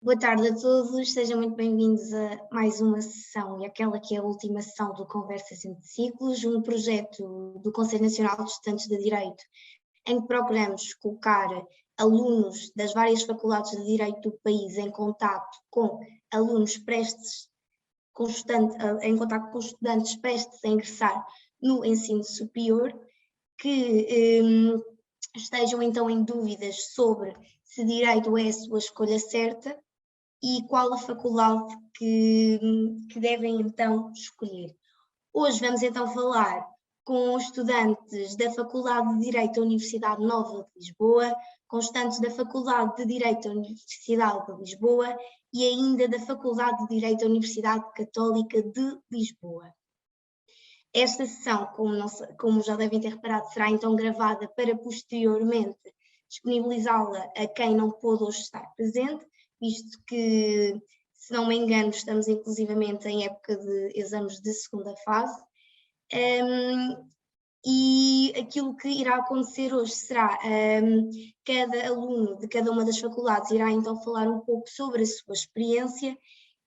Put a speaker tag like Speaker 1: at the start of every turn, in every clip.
Speaker 1: Boa tarde a todos, sejam muito bem-vindos a mais uma sessão e aquela que é a última sessão do Conversas entre Ciclos, um projeto do Conselho Nacional de Estudantes de Direito, em que procuramos colocar alunos das várias faculdades de Direito do país em contacto com alunos em contacto com estudantes prestes a ingressar no ensino superior, que estejam então em dúvidas sobre se direito é a sua escolha certa e qual a faculdade que devem então escolher. Hoje vamos então falar com estudantes da Faculdade de Direito da Universidade Nova de Lisboa, com estudantes da Faculdade de Direito da Universidade de Lisboa e ainda da Faculdade de Direito da Universidade Católica de Lisboa. Esta sessão, como já devem ter reparado, será então gravada para posteriormente disponibilizá-la a quem não pôde hoje estar presente, visto que, se não me engano, estamos inclusivamente em época de exames de segunda fase. E aquilo que irá acontecer hoje será cada aluno de cada uma das faculdades irá então falar um pouco sobre a sua experiência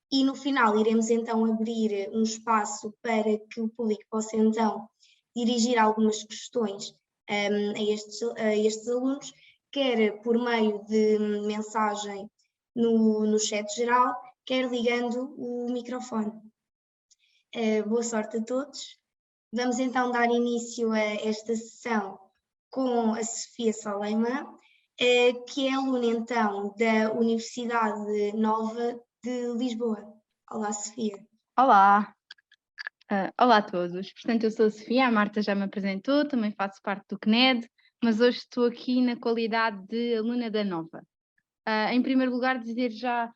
Speaker 1: e no final iremos então abrir um espaço para que o público possa então dirigir algumas questões a estes alunos, quer por meio de mensagem no chat geral, quer ligando o microfone. Boa sorte a todos. Vamos então dar início a esta sessão com a Sofia Soleiman, que é aluna então da Universidade Nova de Lisboa. Olá, Sofia.
Speaker 2: Olá, olá a todos. Portanto, eu sou a Sofia, a Marta já me apresentou, também faço parte do CNED, mas hoje estou aqui na qualidade de aluna da Nova. Em primeiro lugar, dizer já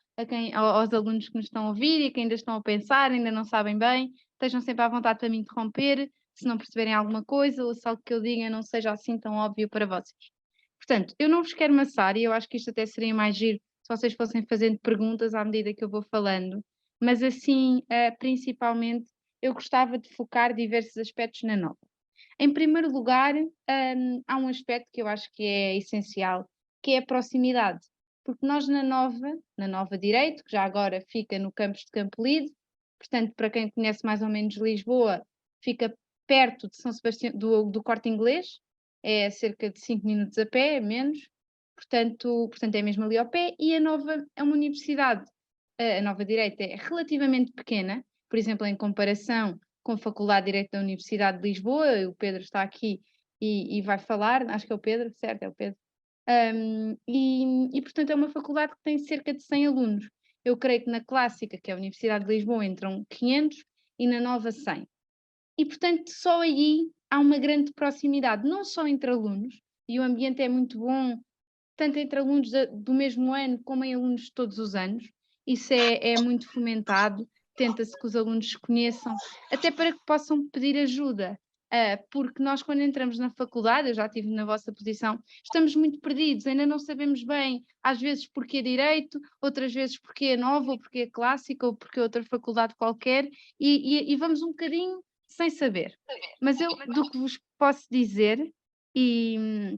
Speaker 2: aos alunos que nos estão a ouvir e que ainda estão a pensar, ainda não sabem bem, estejam sempre à vontade para me interromper, se não perceberem alguma coisa ou se algo que eu diga não seja assim tão óbvio para vocês. Portanto, eu não vos quero maçar e eu acho que isto até seria mais giro se vocês fossem fazendo perguntas à medida que eu vou falando, mas assim, principalmente, eu gostava de focar diversos aspectos na Nova. Em primeiro lugar, há um aspecto que eu acho que é essencial, que é a proximidade, porque nós na Nova Direito, que já agora fica no campus de Campolide, portanto, para quem conhece mais ou menos Lisboa, fica perto de São Sebastião, do Corte Inglês, é cerca de 5 minutos a pé, menos, portanto é mesmo ali ao pé, e a Nova é uma universidade, a Nova Direito é relativamente pequena, por exemplo, em comparação com a Faculdade de Direito da Universidade de Lisboa, o Pedro está aqui e vai falar, acho que é o Pedro, certo, é o Pedro, portanto é uma faculdade que tem cerca de 100 alunos. Eu creio que na clássica, que é a Universidade de Lisboa, entram 500 e na Nova 100. E portanto só aí há uma grande proximidade, não só entre alunos, e o ambiente é muito bom, tanto entre alunos do mesmo ano como em alunos de todos os anos. Isso é muito fomentado, tenta-se que os alunos se conheçam, até para que possam pedir ajuda, porque nós quando entramos na faculdade, eu já estive na vossa posição, estamos muito perdidos, ainda não sabemos bem, às vezes porque é direito, outras vezes porque é nova, ou porque é clássica, ou porque é outra faculdade qualquer, e vamos um bocadinho sem saber. Mas eu, do que vos posso dizer, e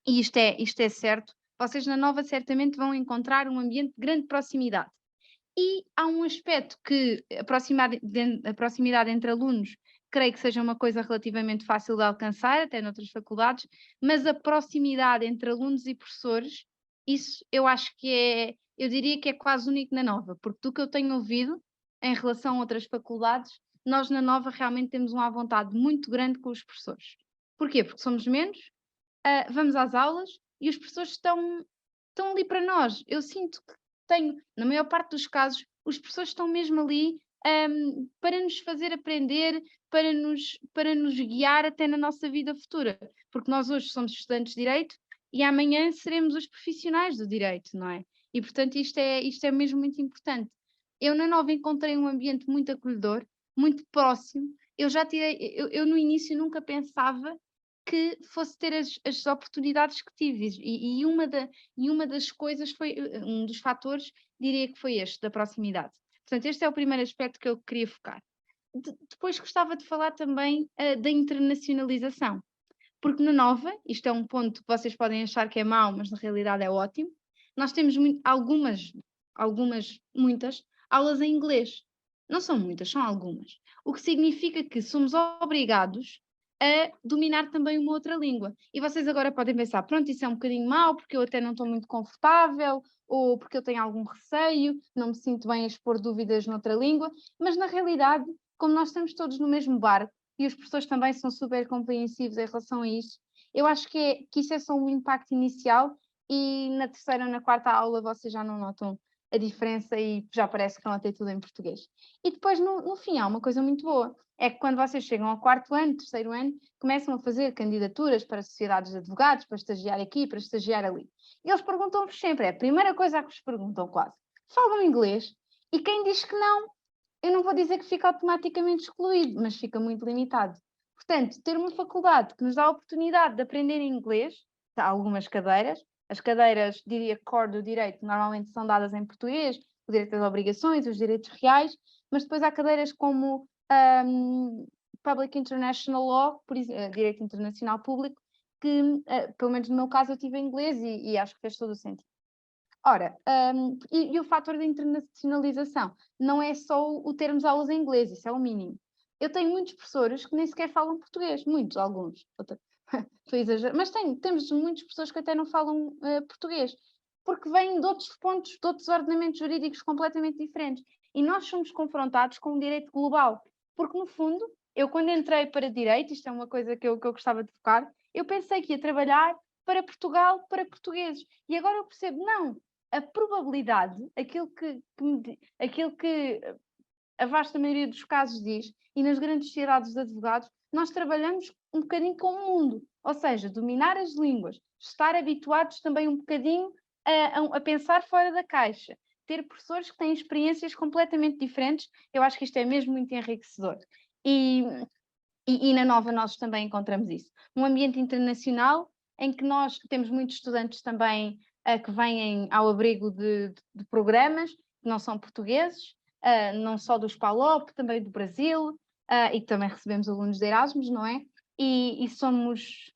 Speaker 2: isto é certo, vocês na Nova certamente vão encontrar um ambiente de grande proximidade. E há um aspecto que a proximidade entre alunos, creio que seja uma coisa relativamente fácil de alcançar, até noutras faculdades, mas a proximidade entre alunos e professores, isso eu acho que eu diria que é quase único na Nova, porque do que eu tenho ouvido em relação a outras faculdades, nós na Nova realmente temos uma vontade muito grande com os professores. Porquê? Porque somos menos, vamos às aulas e os professores estão ali para nós. Eu sinto que na maior parte dos casos, os professores estão mesmo ali para nos fazer aprender, para nos guiar até na nossa vida futura. Porque nós hoje somos estudantes de Direito e amanhã seremos os profissionais do Direito, não é? E portanto isto é mesmo muito importante. Eu na Nova encontrei um ambiente muito acolhedor, muito próximo. Eu no início nunca pensava que fosse ter as oportunidades que tive. E uma das coisas foi, um dos fatores, diria que foi este, da proximidade. Portanto, este é o primeiro aspecto que eu queria focar. Depois gostava de falar também da internacionalização, porque na Nova, isto é um ponto que vocês podem achar que é mau, mas na realidade é ótimo, nós temos algumas, muitas, aulas em inglês. Não são muitas, são algumas. O que significa que somos obrigados a dominar também uma outra língua. E vocês agora podem pensar, pronto, isso é um bocadinho mau, porque eu até não estou muito confortável, ou porque eu tenho algum receio, não me sinto bem a expor dúvidas noutra língua, mas na realidade, como nós estamos todos no mesmo barco, e os professores também são super compreensivos em relação a isso, eu acho que isso é só um impacto inicial e na terceira ou na quarta aula vocês já não notam a diferença e já parece que estão a ter tudo em português. E depois, no fim, há uma coisa muito boa, é que quando vocês chegam ao quarto ano, terceiro ano, começam a fazer candidaturas para sociedades de advogados, para estagiar aqui, para estagiar ali. E eles perguntam-vos sempre, é a primeira coisa que vos perguntam quase, falam inglês? E quem diz que não, eu não vou dizer que fica automaticamente excluído, mas fica muito limitado. Portanto, ter uma faculdade que nos dá a oportunidade de aprender inglês, há algumas cadeiras, as cadeiras, diria, core do direito, normalmente são dadas em português, o direito das obrigações, os direitos reais, mas depois há cadeiras como Public International Law, direito internacional público, que, pelo menos no meu caso, eu tive em inglês e acho que fez todo o sentido. Ora, e o fator da internacionalização não é só o termos aulas em inglês, isso é o mínimo. Eu tenho muitos professores que nem sequer falam português, muitos, alguns. Estou a exagerar, mas temos muitas pessoas que até não falam português, porque vêm de outros pontos, de outros ordenamentos jurídicos completamente diferentes. E nós somos confrontados com um direito global, porque no fundo, eu quando entrei para direito, isto é uma coisa que eu gostava de focar, eu pensei que ia trabalhar para Portugal, para portugueses. E agora eu percebo, não, a probabilidade, aquilo que a vasta maioria dos casos diz, e nas grandes sociedades de advogados, nós trabalhamos um bocadinho com o mundo, ou seja, dominar as línguas, estar habituados também um bocadinho a pensar fora da caixa, ter professores que têm experiências completamente diferentes, eu acho que isto é mesmo muito enriquecedor. E na Nova nós também encontramos isso. Um ambiente internacional em que nós temos muitos estudantes também que vêm ao abrigo de programas que não são portugueses, não só do SPALOP, também do Brasil, e que também recebemos alunos de Erasmus, não é? E somos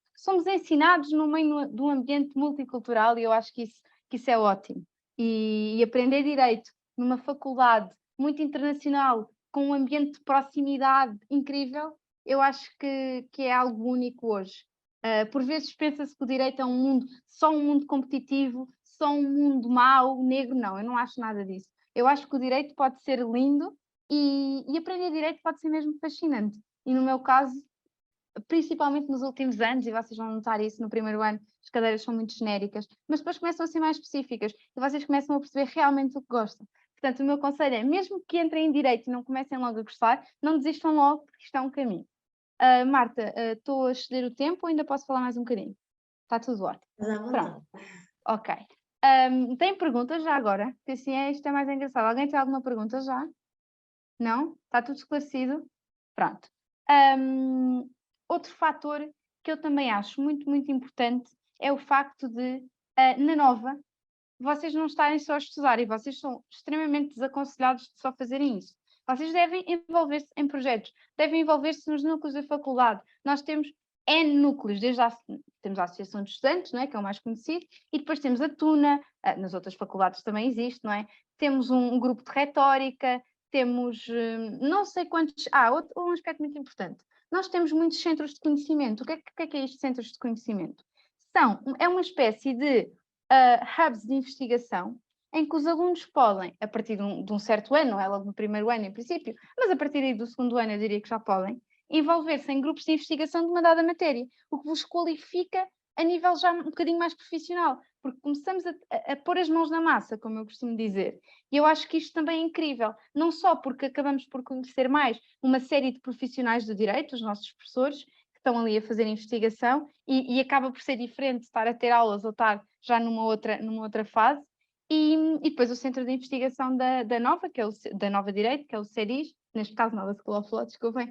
Speaker 2: ensinados no meio de um ambiente multicultural e eu acho que isso é ótimo. E aprender direito numa faculdade muito internacional, com um ambiente de proximidade incrível, eu acho que é algo único hoje. Por vezes pensa-se que o direito é só um mundo competitivo, só um mundo mau, negro. Não, eu não acho nada disso. Eu acho que o direito pode ser lindo e aprender direito pode ser mesmo fascinante. E no meu caso, principalmente nos últimos anos, e vocês vão notar isso no primeiro ano, as cadeiras são muito genéricas, mas depois começam a ser mais específicas e vocês começam a perceber realmente o que gostam. Portanto, o meu conselho é, mesmo que entrem em direito e não comecem logo a gostar, não desistam logo, porque isto é um caminho. Marta, estou a exceder o tempo ou ainda posso falar mais um bocadinho? Está tudo ótimo. Pronto. Ok. Tem perguntas já agora? Porque assim isto é mais engraçado. Alguém tem alguma pergunta já? Não? Está tudo esclarecido? Pronto. Outro fator que eu também acho muito, muito importante é o facto de, na Nova, vocês não estarem só a estudar e vocês são extremamente desaconselhados de só fazerem isso. Vocês devem envolver-se em projetos, devem envolver-se nos núcleos da faculdade. Nós temos N núcleos, temos a Associação de Estudantes, não é? Que é o mais conhecido, e depois temos a Tuna, nas outras faculdades também existe, não é? Temos um grupo de retórica, temos não sei quantos. Um aspecto muito importante. Nós temos muitos centros de conhecimento. O que é isto, centros de conhecimento? É uma espécie de hubs de investigação em que os alunos podem, a partir de um certo ano, não é logo no primeiro ano em princípio, mas a partir do segundo ano eu diria que já podem, envolver-se em grupos de investigação de uma dada matéria, o que vos qualifica a nível já um bocadinho mais profissional, porque começamos a pôr as mãos na massa, como eu costumo dizer. E eu acho que isto também é incrível, não só porque acabamos por conhecer mais uma série de profissionais do direito, os nossos professores, que estão ali a fazer investigação, e acaba por ser diferente estar a ter aulas ou estar já numa outra fase. E depois o Centro de Investigação da Nova, da Nova Direito, que é o CERIS, neste caso Nova School of Law, desculpem,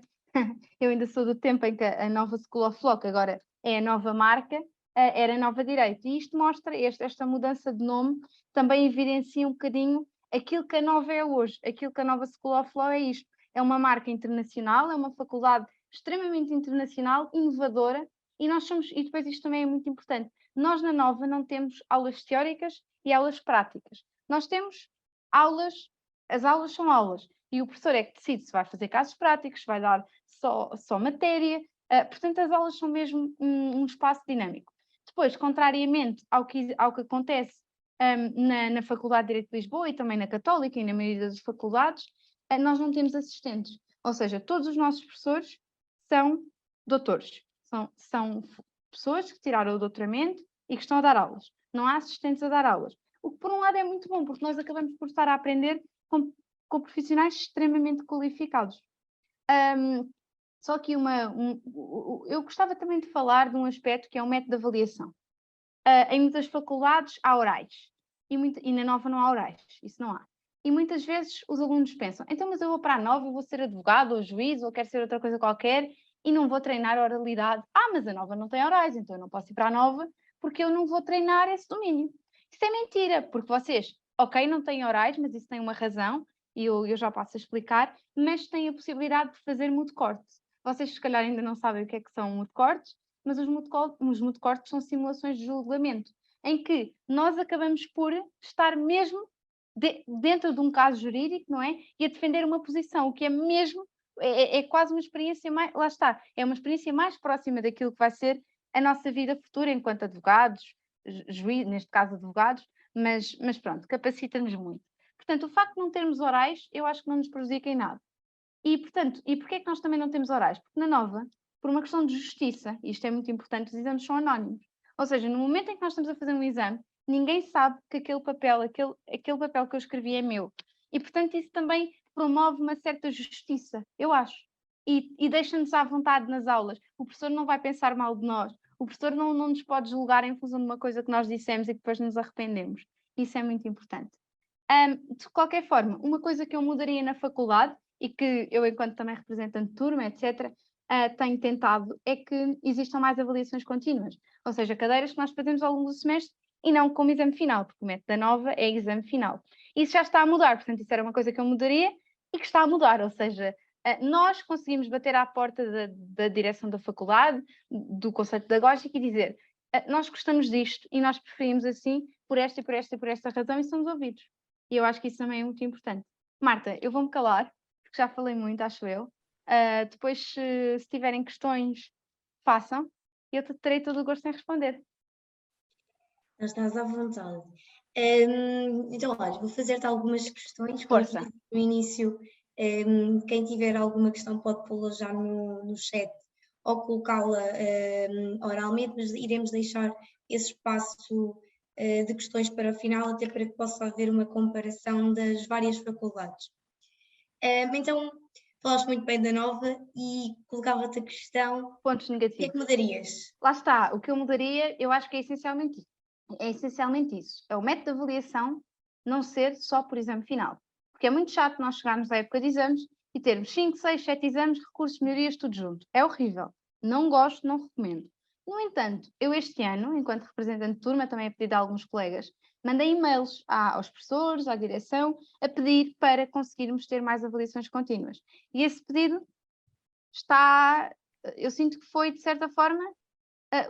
Speaker 2: eu ainda sou do tempo em que a Nova School of Law, que agora é a nova marca, era Nova Direito. E isto mostra, esta mudança de nome também evidencia um bocadinho aquilo que a Nova é hoje, aquilo que a Nova School of Law é isto. É uma marca internacional, é uma faculdade extremamente internacional, inovadora, e depois isto também é muito importante, nós na Nova não temos aulas teóricas e aulas práticas. Nós temos as aulas são aulas, e o professor é que decide se vai fazer casos práticos, se vai dar só matéria, portanto as aulas são mesmo um espaço dinâmico. Depois, contrariamente ao que acontece na Faculdade de Direito de Lisboa e também na Católica e na maioria das faculdades, nós não temos assistentes, ou seja, todos os nossos professores são doutores, são pessoas que tiraram o doutoramento e que estão a dar aulas. Não há assistentes a dar aulas. O que, por um lado, é muito bom, porque nós acabamos por estar a aprender com profissionais extremamente qualificados. Só que eu gostava também de falar de um aspecto que é o método de avaliação. Em muitas faculdades há orais, e na Nova não há orais, isso não há. E muitas vezes os alunos pensam, então mas eu vou para a Nova, eu vou ser advogado ou juiz, ou quero ser outra coisa qualquer, e não vou treinar a oralidade. Mas a Nova não tem orais, então eu não posso ir para a Nova, porque eu não vou treinar esse domínio. Isso é mentira, porque vocês, ok, não têm orais, mas isso tem uma razão, e eu já passo a explicar, mas têm a possibilidade de fazer moot court. Vocês se calhar ainda não sabem o que é que são moot courts, mas os moot courts são simulações de julgamento, em que nós acabamos por estar mesmo dentro de um caso jurídico, não é? E a defender uma posição, o que é mesmo, é quase uma experiência mais, lá está, é uma experiência mais próxima daquilo que vai ser a nossa vida futura enquanto advogados, neste caso advogados, mas pronto, capacita-nos muito. Portanto, o facto de não termos orais, eu acho que não nos prejudica em nada. E, portanto, porquê é que nós também não temos orais? Porque na Nova, por uma questão de justiça, e isto é muito importante, os exames são anónimos. Ou seja, no momento em que nós estamos a fazer um exame, ninguém sabe que aquele papel que eu escrevi é meu. E, portanto, isso também promove uma certa justiça, eu acho. E deixa-nos à vontade nas aulas. O professor não vai pensar mal de nós. O professor não nos pode julgar em função de uma coisa que nós dissemos e que depois nos arrependemos. Isso é muito importante. De qualquer forma, uma coisa que eu mudaria na faculdade, e que eu, enquanto também representante de turma, etc., tenho tentado, é que existam mais avaliações contínuas. Ou seja, cadeiras que nós fazemos ao longo do semestre e não como exame final, porque o método da Nova é exame final. Isso já está a mudar, portanto, isso era uma coisa que eu mudaria e que está a mudar. Ou seja, nós conseguimos bater à porta da direção da faculdade, do conceito pedagógico e dizer nós gostamos disto e nós preferimos assim por esta e por esta e por esta razão e somos ouvidos. E eu acho que isso também é muito importante. Marta, eu vou-me calar, porque já falei muito, acho eu. Depois, se tiverem questões, façam. E eu terei todo o gosto em responder.
Speaker 1: Estás à vontade. Então, olha, vou fazer-te algumas questões. Como
Speaker 2: Força.
Speaker 1: disse no início, quem tiver alguma questão pode pô-la já no chat ou colocá-la oralmente, mas iremos deixar esse espaço de questões para o final, até para que possa haver uma comparação das várias faculdades. Então, falaste muito bem da Nova e colocava-te a questão:
Speaker 2: pontos negativos.
Speaker 1: O que é que mudarias?
Speaker 2: Lá está, o que eu mudaria, eu acho que é essencialmente isso. É essencialmente isso. É o método de avaliação não ser só por exame final. Porque é muito chato nós chegarmos à época de exames e termos 5, 6, 7 exames, recursos, melhorias, tudo junto. É horrível. Não gosto, não recomendo. No entanto, eu este ano, enquanto representante de turma, também a pedido a alguns colegas, mandei e-mails aos professores, à direção, a pedir para conseguirmos ter mais avaliações contínuas. E esse pedido eu sinto que foi, de certa forma,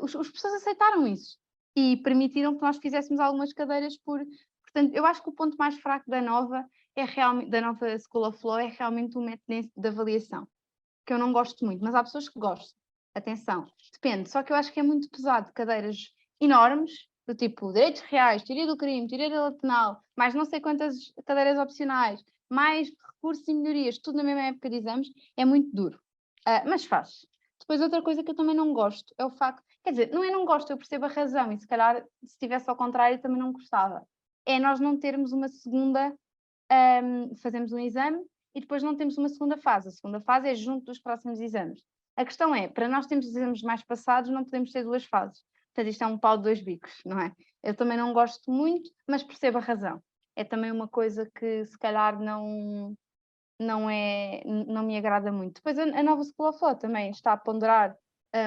Speaker 2: os professores aceitaram isso e permitiram que nós fizéssemos algumas cadeiras portanto, eu acho que o ponto mais fraco da Nova School of Law é realmente o método de avaliação, que eu não gosto muito, mas há pessoas que gostam. Atenção, depende, só que eu acho que é muito pesado, cadeiras enormes, do tipo direitos reais, teoria do crime, teoria da penal, mais não sei quantas cadeiras opcionais, mais recursos e melhorias, tudo na mesma época de exames, é muito duro. Mas faz. Depois outra coisa que eu também não gosto é o facto, quer dizer, não gosto, eu percebo a razão, e se calhar se estivesse ao contrário também não gostava. É nós não termos uma segunda, fazemos um exame e depois não temos uma segunda fase. A segunda fase é junto dos próximos exames. A questão é, para nós termos exames mais passados, não podemos ter duas fases. Portanto, isto é um pau de dois bicos, não é? Eu também não gosto muito, mas percebo a razão. É também uma coisa que se calhar não me agrada muito. Depois a Nova School of Law também está a ponderar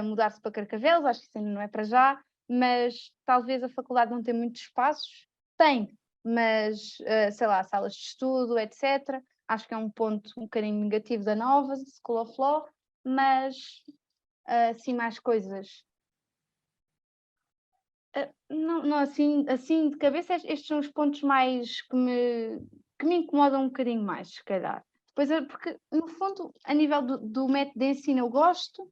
Speaker 2: mudar-se para Carcavelos, acho que isso ainda não é para já, mas talvez a faculdade não tenha muitos espaços. Tem, mas sei lá, salas de estudo, etc. Acho que é um ponto um bocadinho negativo da Nova School of Law, mas assim mais coisas. Não assim de cabeça, estes são os pontos mais que que me incomodam um bocadinho mais, se calhar. Depois, porque, no fundo, a nível do método de ensino eu gosto,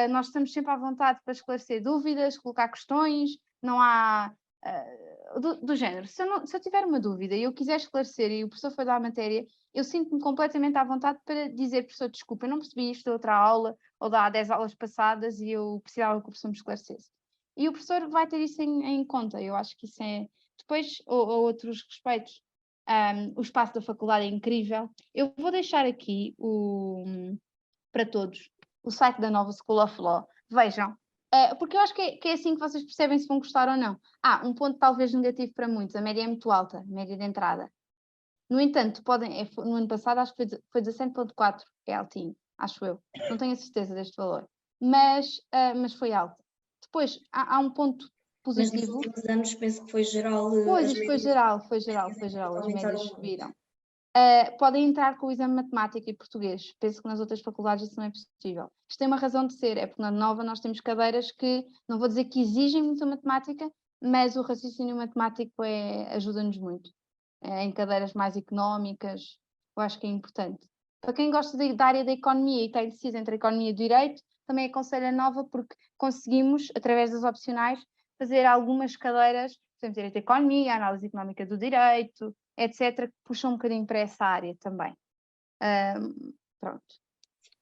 Speaker 2: nós estamos sempre à vontade para esclarecer dúvidas, colocar questões, não há... do género, se eu tiver uma dúvida e eu quiser esclarecer e o professor for dar a matéria, eu sinto-me completamente à vontade para dizer, professor, desculpa, eu não percebi isto da outra aula, ou da há 10 aulas passadas e eu precisava que o professor me esclarecesse. E o professor vai ter isso em conta, eu acho que isso é... Depois, ou outros respeitos, o espaço da faculdade é incrível. Eu vou deixar aqui para todos o site da Nova School of Law. Vejam, porque eu acho que é assim que vocês percebem se vão gostar ou não. Um ponto talvez negativo para muitos, a média é muito alta, a média de entrada. No entanto, no ano passado acho que foi 17.4, é altinho, acho eu. Não tenho a certeza deste valor. Mas foi alto. Depois, há um ponto
Speaker 1: Mas nos
Speaker 2: positivo.
Speaker 1: últimos anos penso que foi geral.
Speaker 2: Pois,
Speaker 1: As
Speaker 2: isto
Speaker 1: médias
Speaker 2: foi geral, as
Speaker 1: aumentaram
Speaker 2: médias
Speaker 1: muito.
Speaker 2: subiram. Podem entrar com o exame de matemática e português. Penso que nas outras faculdades isso não é possível. Isto tem uma razão de ser, é porque na Nova nós temos cadeiras que, não vou dizer que exigem muita matemática, mas o raciocínio matemático ajuda-nos muito. Em cadeiras mais económicas, eu acho que é importante. Para quem gosta da área da economia e está indeciso entre a economia e o direito, também aconselho a Nova porque conseguimos, através das opcionais, fazer algumas cadeiras, por exemplo, direito à economia, análise económica do direito, etc., que puxam um bocadinho para essa área também. Pronto.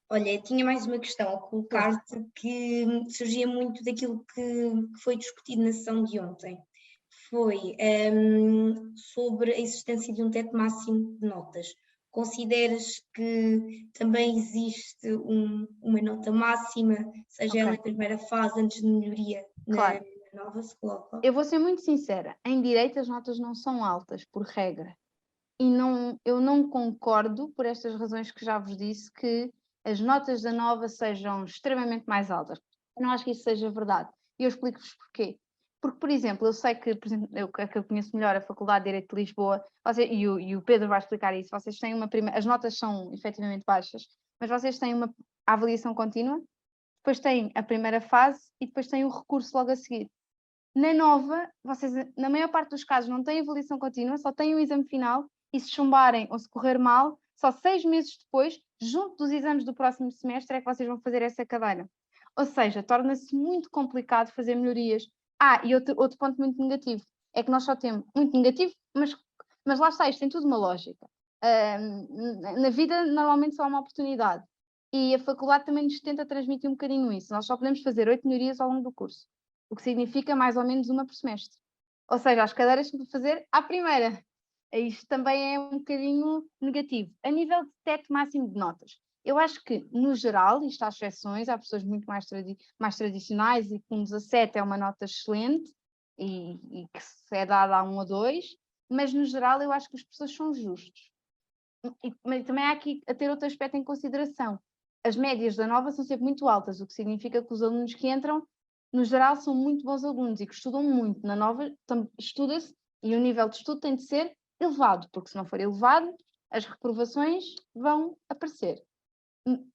Speaker 1: Olha, tinha mais uma questão a colocar-te que surgia muito daquilo que foi discutido na sessão de ontem. Foi sobre a existência de um teto máximo de notas. Consideras que também existe uma nota máxima, seja ela na primeira fase, antes de melhoria
Speaker 2: Claro.
Speaker 1: na Nova School?
Speaker 2: Eu vou ser muito sincera, em direito as notas não são altas, por regra. E eu não concordo, por estas razões que já vos disse, que as notas da Nova sejam extremamente mais altas. Eu não acho que isso seja verdade. E eu explico-vos porquê. Porque, por exemplo, eu sei que, por exemplo, eu conheço melhor a Faculdade de Direito de Lisboa, e o Pedro vai explicar isso, vocês têm as notas são efetivamente baixas, mas vocês têm uma avaliação contínua, depois têm a primeira fase e depois têm o recurso logo a seguir. Na Nova, vocês, na maior parte dos casos, não têm avaliação contínua, só têm o exame final, e se chumbarem ou se correr mal, só 6 meses depois, junto dos exames do próximo semestre, é que vocês vão fazer essa cadeira. Ou seja, torna-se muito complicado fazer melhorias. E outro ponto muito negativo, é que nós só temos, muito negativo, mas lá está, isto tem tudo uma lógica. Na vida, normalmente só há uma oportunidade. E a faculdade também nos tenta transmitir um bocadinho isso. Nós só podemos fazer 8 melhorias ao longo do curso, o que significa mais ou menos uma por semestre. Ou seja, as cadeiras que vou fazer à primeira. Isto também é um bocadinho negativo. A nível de teto máximo de notas, eu acho que, no geral, isto há exceções, há pessoas muito mais tradicionais e com 17 é uma nota excelente e que se é dada a 1 ou 2, mas no geral eu acho que os professores são justos. Mas também há aqui a ter outro aspecto em consideração. As médias da Nova são sempre muito altas, o que significa que os alunos que entram, no geral, são muito bons alunos e que estudam muito. Na Nova estuda-se e o nível de estudo tem de ser elevado, porque se não for elevado, as reprovações vão aparecer.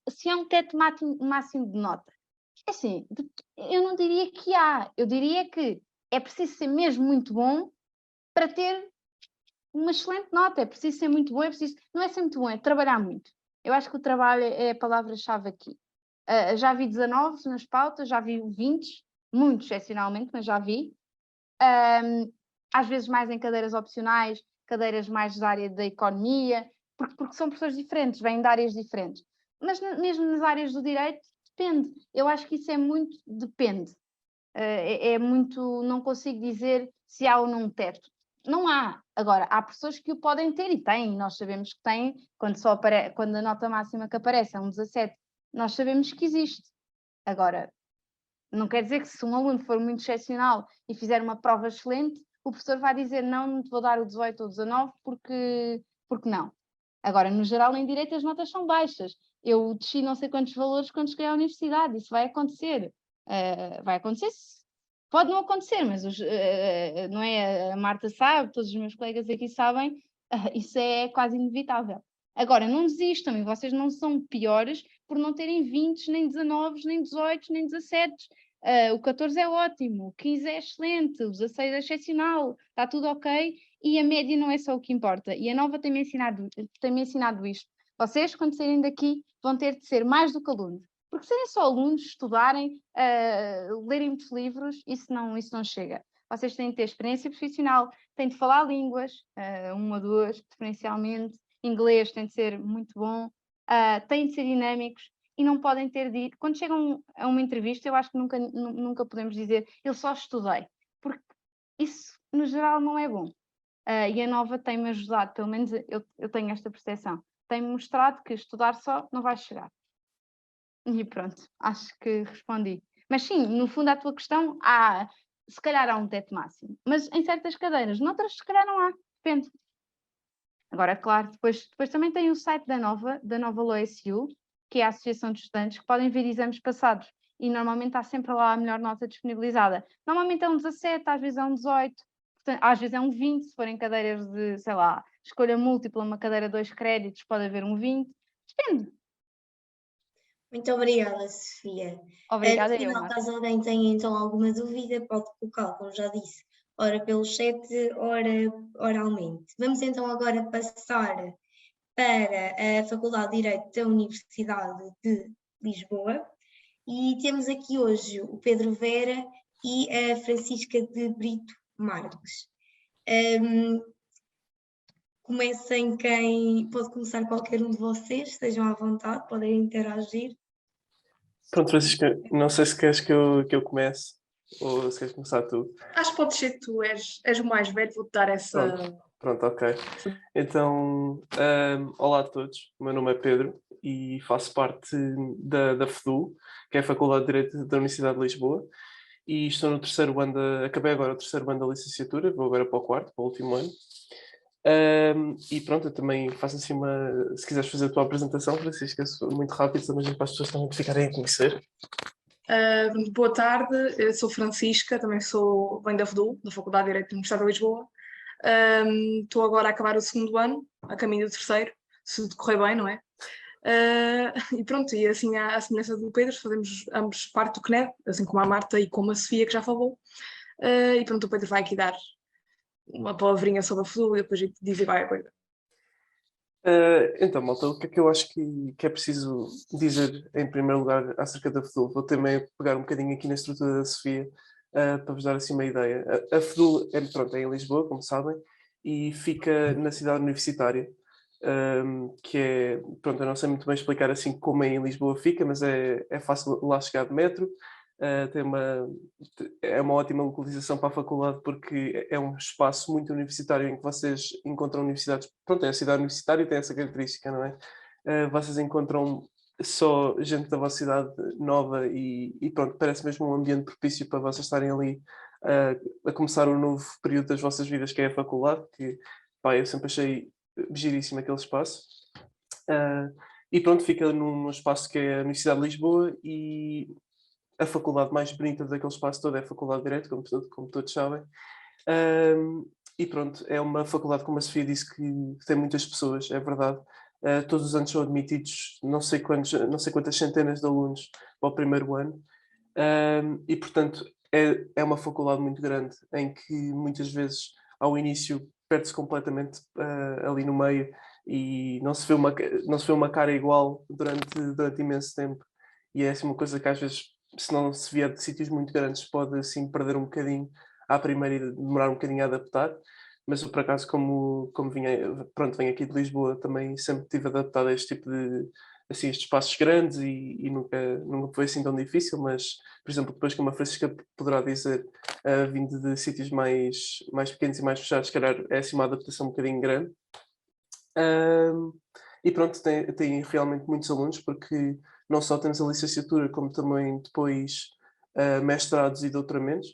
Speaker 2: Se há um teto máximo de nota, assim, eu não diria que há, eu diria que é preciso ser mesmo muito bom para ter uma excelente nota, é preciso ser muito bom, não é ser muito bom, é trabalhar muito. Eu acho que o trabalho é a palavra-chave aqui. Já vi 19 nas pautas, já vi 20, muito excepcionalmente, mas já vi. Às vezes mais em cadeiras opcionais, cadeiras mais da área da economia, porque são pessoas diferentes, vêm de áreas diferentes. Mas mesmo nas áreas do direito, depende. Eu acho que isso é muito, depende. É muito, não consigo dizer se há ou não um teto. Não há. Agora, há pessoas que o podem ter e têm, nós sabemos que têm, quando a nota máxima que aparece é um 17, nós sabemos que existe. Agora, não quer dizer que se um aluno for muito excepcional e fizer uma prova excelente, o professor vai dizer não te vou dar o 18 ou o 19 porque não. Agora, no geral, em direito as notas são baixas. Eu desci não sei quantos valores quando cheguei à universidade, isso vai acontecer. Vai acontecer, pode não acontecer, mas não é, a Marta sabe, todos os meus colegas aqui sabem, isso é quase inevitável. Agora, não desistam e vocês não são piores por não terem 20, nem 19, nem 18, nem 17. o 14 é ótimo, o 15 é excelente, o 16 é excepcional, está tudo ok, e a média não é só o que importa. E a Nova tem-me ensinado isto. Vocês, quando saírem daqui, vão ter de ser mais do que alunos. Porque serem só alunos, estudarem, lerem muitos livros, isso não chega. Vocês têm de ter experiência profissional, têm de falar línguas, uma ou duas, preferencialmente. Inglês tem de ser muito bom, têm de ser dinâmicos e não podem ter de ir. Quando chegam a uma entrevista, eu acho que nunca podemos dizer eu só estudei, porque isso, no geral, não é bom. E a Nova tem-me ajudado, pelo menos eu tenho esta percepção. Tem-me mostrado que estudar só não vai chegar. E pronto, acho que respondi. Mas sim, no fundo, a tua questão, se calhar há um teto máximo, mas em certas cadeiras, noutras, se calhar não há, depende. Agora, claro, depois também tem o site da Nova LOSU, que é a Associação de Estudantes, que podem ver exames passados e normalmente há sempre lá a melhor nota disponibilizada. Normalmente é um 17, às vezes é um 18, às vezes é um 20, se forem cadeiras de, sei lá, escolha múltipla, uma cadeira de 2 créditos, pode haver um 20, depende.
Speaker 1: Muito obrigada, Sofia.
Speaker 2: Obrigada,
Speaker 1: No final,
Speaker 2: Marta.
Speaker 1: caso alguém tenha então alguma dúvida, pode colocá-la, como já disse, ora pelo chat, ora oralmente. Vamos então agora passar para a Faculdade de Direito da Universidade de Lisboa e temos aqui hoje o Pedro Vera e a Francisca de Brito Marques. Comecem pode começar qualquer um de vocês, estejam à vontade, podem interagir.
Speaker 3: Pronto, Francisca, não sei se queres que eu comece ou se queres começar tu.
Speaker 4: Acho que pode ser que tu és o mais velho, vou-te dar essa.
Speaker 3: Pronto, ok. Então, olá a todos, o meu nome é Pedro e faço parte da FDU, que é a Faculdade de Direito da Universidade de Lisboa, e estou no terceiro ano, acabei agora o terceiro ano da licenciatura, vou agora para o quarto, para o último ano. E pronto, eu também faço assim se quiseres fazer a tua apresentação, Francisca, muito rápido, também para as pessoas também ficarem a conhecer.
Speaker 4: Boa tarde, eu sou Francisca, também venho da FDU, da Faculdade de Direito da Universidade de Lisboa. Estou agora a acabar o segundo ano, a caminho do terceiro, se tudo correr bem, não é? E pronto, e assim à semelhança do Pedro, fazemos ambos parte do CNED, assim como a Marta e como a Sofia, que já falou. E pronto, o Pedro vai aqui dar uma palavrinha sobre a FDU e depois dizer qualquer coisa.
Speaker 3: Então, malta, o que é que eu acho que é preciso dizer em primeiro lugar acerca da FDU? Vou também pegar um bocadinho aqui na estrutura da Sofia para vos dar assim uma ideia. A FDU é em Lisboa, como sabem, e fica na cidade universitária, que é, pronto, eu não sei muito bem explicar assim como em Lisboa fica, mas é fácil lá chegar de metro. É uma ótima localização para a faculdade porque é um espaço muito universitário em que vocês encontram universidades. Pronto, é a cidade universitária e tem essa característica, não é? Vocês encontram só gente da vossa cidade nova e pronto, parece mesmo um ambiente propício para vocês estarem ali a começar um novo período das vossas vidas, que é a faculdade, que pá, eu sempre achei giríssimo aquele espaço. E pronto, fica num espaço que é a Universidade de Lisboa e a faculdade mais bonita daquele espaço todo é a Faculdade de Direito, como todos sabem. E pronto, é uma faculdade, como a Sofia disse, que tem muitas pessoas, é verdade. Todos os anos são admitidos não sei quantas centenas de alunos para o primeiro ano. E portanto é uma faculdade muito grande, em que muitas vezes ao início perde-se completamente ali no meio e não se vê uma cara igual durante imenso tempo. E é assim uma coisa que às vezes, se não se vier de sítios muito grandes, pode assim perder um bocadinho à primeira e demorar um bocadinho a adaptar. Mas eu, por acaso, como venho aqui de Lisboa, também sempre estive adaptado a este tipo de estes espaços grandes e nunca foi assim tão difícil, mas, por exemplo, depois como a Francisca poderá dizer, vindo de sítios mais pequenos e mais fechados, se calhar é assim uma adaptação um bocadinho grande. E pronto, tem realmente muitos alunos, porque não só temos a licenciatura, como também depois mestrados e doutoramentos,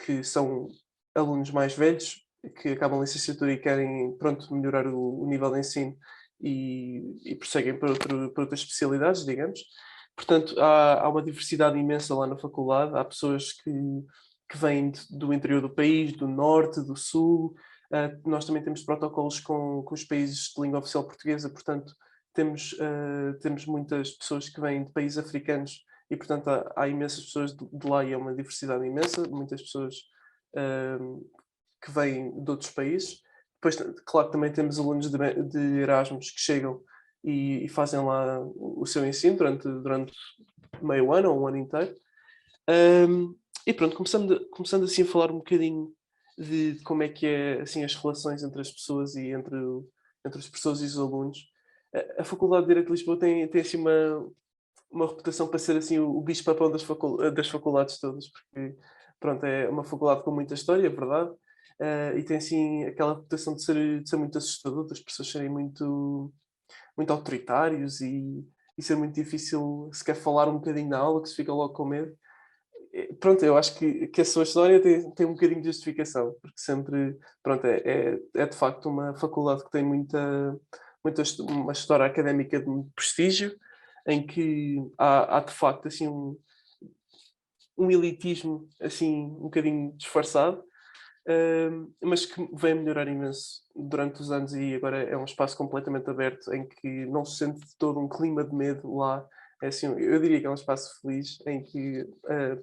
Speaker 3: que são alunos mais velhos, que acabam a licenciatura e querem, pronto, melhorar o nível de ensino e prosseguem para outras especialidades, digamos. Portanto, há uma diversidade imensa lá na faculdade, há pessoas que vêm do interior do país, do norte, do sul. Nós também temos protocolos com os países de língua oficial portuguesa, portanto, temos muitas pessoas que vêm de países africanos e portanto há imensas pessoas de lá e é uma diversidade imensa, muitas pessoas que vêm de outros países. Depois, claro, também temos alunos de Erasmus que chegam e fazem lá o seu ensino durante meio ano ou um ano inteiro. E pronto, começando assim a falar um bocadinho de como é que é assim, as relações entre as pessoas e entre as pessoas e os alunos. A Faculdade de Direito de Lisboa tem assim uma reputação para ser assim o bicho-papão das faculdades todas, porque pronto, é uma faculdade com muita história, é verdade, e tem assim aquela reputação de ser muito assustador, das pessoas serem muito autoritários e ser muito difícil sequer falar um bocadinho na aula, que se fica logo com medo. Pronto, eu acho que a sua história tem um bocadinho de justificação, porque sempre, pronto, é de facto uma faculdade que tem uma história académica de muito prestígio, em que há de facto assim um elitismo assim um bocadinho disfarçado, mas que vem melhorar imenso durante os anos e agora é um espaço completamente aberto em que não se sente todo um clima de medo lá. É assim, eu diria que é um espaço feliz em que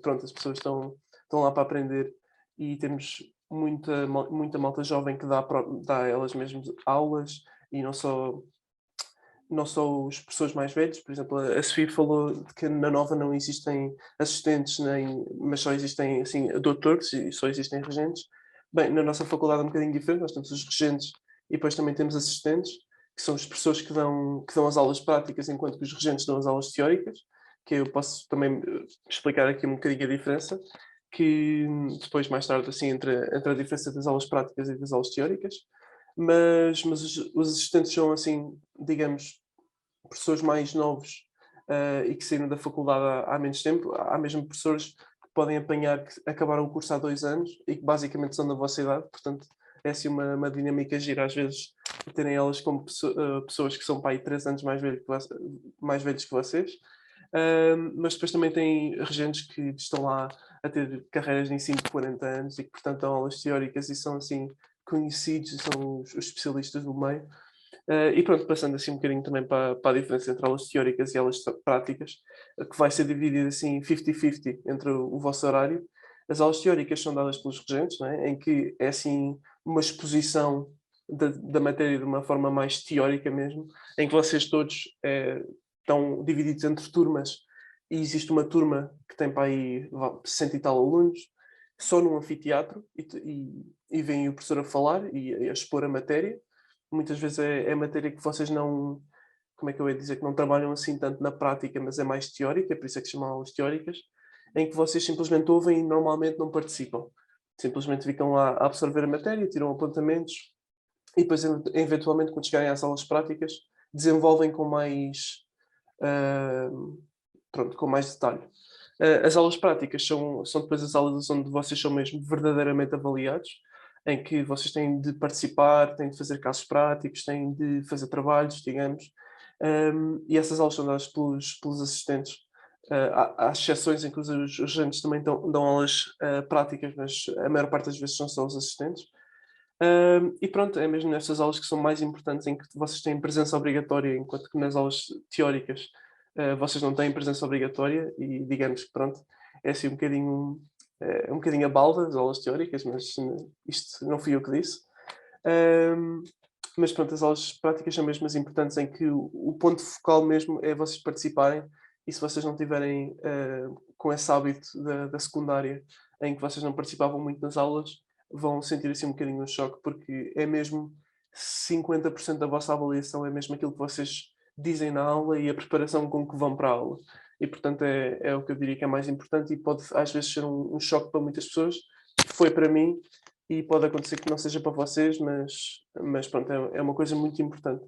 Speaker 3: pronto, as pessoas estão lá para aprender e temos muita malta jovem que dá a elas mesmas aulas e não só os professores mais velhos. Por exemplo, a Sofia falou de que na Nova não existem assistentes, mas só existem assim, doutores e só existem regentes. Bem, na nossa faculdade é um bocadinho diferente, nós temos os regentes e depois também temos assistentes, que são as pessoas que dão as aulas práticas, enquanto que os regentes dão as aulas teóricas, que eu posso também explicar aqui um bocadinho a diferença, que depois, mais tarde, assim, entre a diferença das aulas práticas e das aulas teóricas. Mas os assistentes são, assim, digamos, professores mais novos e que saíram da faculdade há menos tempo. Há mesmo professores que podem apanhar, que acabaram o curso há 2 anos e que basicamente são da vossa idade, portanto é assim uma dinâmica gira às vezes terem elas como pessoas que são para aí 3 anos mais velhos que vocês. Mas depois também tem regentes que estão lá a ter carreiras de ensino de 40 anos e que portanto dão aulas teóricas e são assim conhecidos e são os especialistas do meio. E pronto, passando assim um bocadinho também para a diferença entre aulas teóricas e aulas práticas, que vai ser dividida assim 50-50 entre o vosso horário. As aulas teóricas são dadas pelos regentes, não é? Em que é assim uma exposição da matéria de uma forma mais teórica mesmo, em que vocês todos estão divididos entre turmas e existe uma turma que tem para aí 60 e tal alunos, só num anfiteatro, e vem o professor a falar e a expor a matéria. Muitas vezes é matéria que vocês não, como é que eu ia dizer, que não trabalham assim tanto na prática, mas é mais teórica, por isso é que se chamam aulas teóricas, em que vocês simplesmente ouvem e normalmente não participam. Simplesmente ficam lá a absorver a matéria, tiram apontamentos e depois, eventualmente, quando chegarem às aulas práticas, desenvolvem com mais, com mais detalhe. As aulas práticas são depois as aulas onde vocês são mesmo verdadeiramente avaliados, em que vocês têm de participar, têm de fazer casos práticos, têm de fazer trabalhos, digamos, e essas aulas são dadas pelos assistentes. Há exceções em que os regentes também dão aulas práticas, mas a maior parte das vezes são só os assistentes. E pronto, é mesmo nestas aulas que são mais importantes, em que vocês têm presença obrigatória, enquanto que nas aulas teóricas vocês não têm presença obrigatória e digamos que pronto, é assim um bocadinho a balda das aulas teóricas, mas isto não fui eu que disse. Mas pronto, as aulas práticas são mesmo as importantes, em que o ponto focal mesmo é vocês participarem, e se vocês não tiverem com esse hábito da secundária, em que vocês não participavam muito nas aulas, vão sentir assim um bocadinho um choque, porque é mesmo 50% da vossa avaliação é mesmo aquilo que vocês dizem na aula e a preparação com que vão para a aula. E portanto é o que eu diria que é mais importante e pode às vezes ser um choque para muitas pessoas. Foi para mim e pode acontecer que não seja para vocês, mas pronto, é uma coisa muito importante.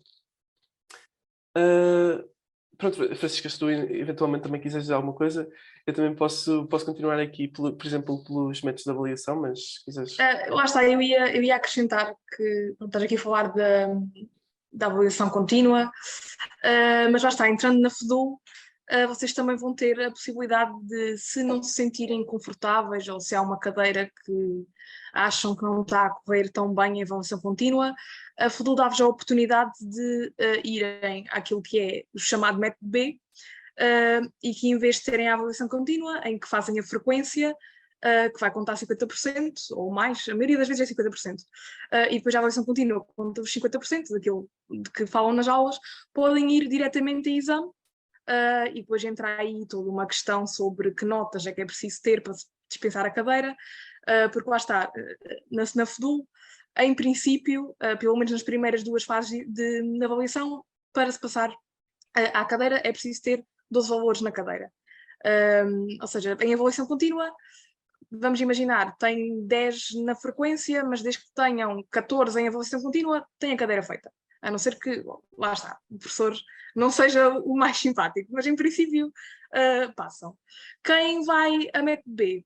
Speaker 3: Pronto, Francisca, se tu eventualmente também quiseres dizer alguma coisa, eu também posso continuar aqui, por exemplo, pelos métodos de avaliação, mas se quiseres...
Speaker 4: Lá está, eu ia acrescentar que estás aqui a falar da avaliação contínua, mas lá está, entrando na FEDU, vocês também vão ter a possibilidade de, se não se sentirem confortáveis ou se há uma cadeira que acham que não está a correr tão bem em avaliação contínua, a FEDU dá-vos a oportunidade de irem àquilo que é o chamado método B, e que em vez de terem a avaliação contínua, em que fazem a frequência, que vai contar 50% ou mais, a maioria das vezes é 50%, e depois a avaliação contínua conta os 50% daquilo de que falam nas aulas, podem ir diretamente a exame, e depois entra aí toda uma questão sobre que notas é que é preciso ter para dispensar a cadeira, porque lá está, na FDU, em princípio, pelo menos nas primeiras 2 fases de avaliação, para se passar à cadeira é preciso ter 12 valores na cadeira. Ou seja, em avaliação contínua, vamos imaginar, tem 10 na frequência, mas desde que tenham 14 em avaliação contínua, tem a cadeira feita. A não ser que, lá está, o professor não seja o mais simpático, mas em princípio passam. Quem vai a método B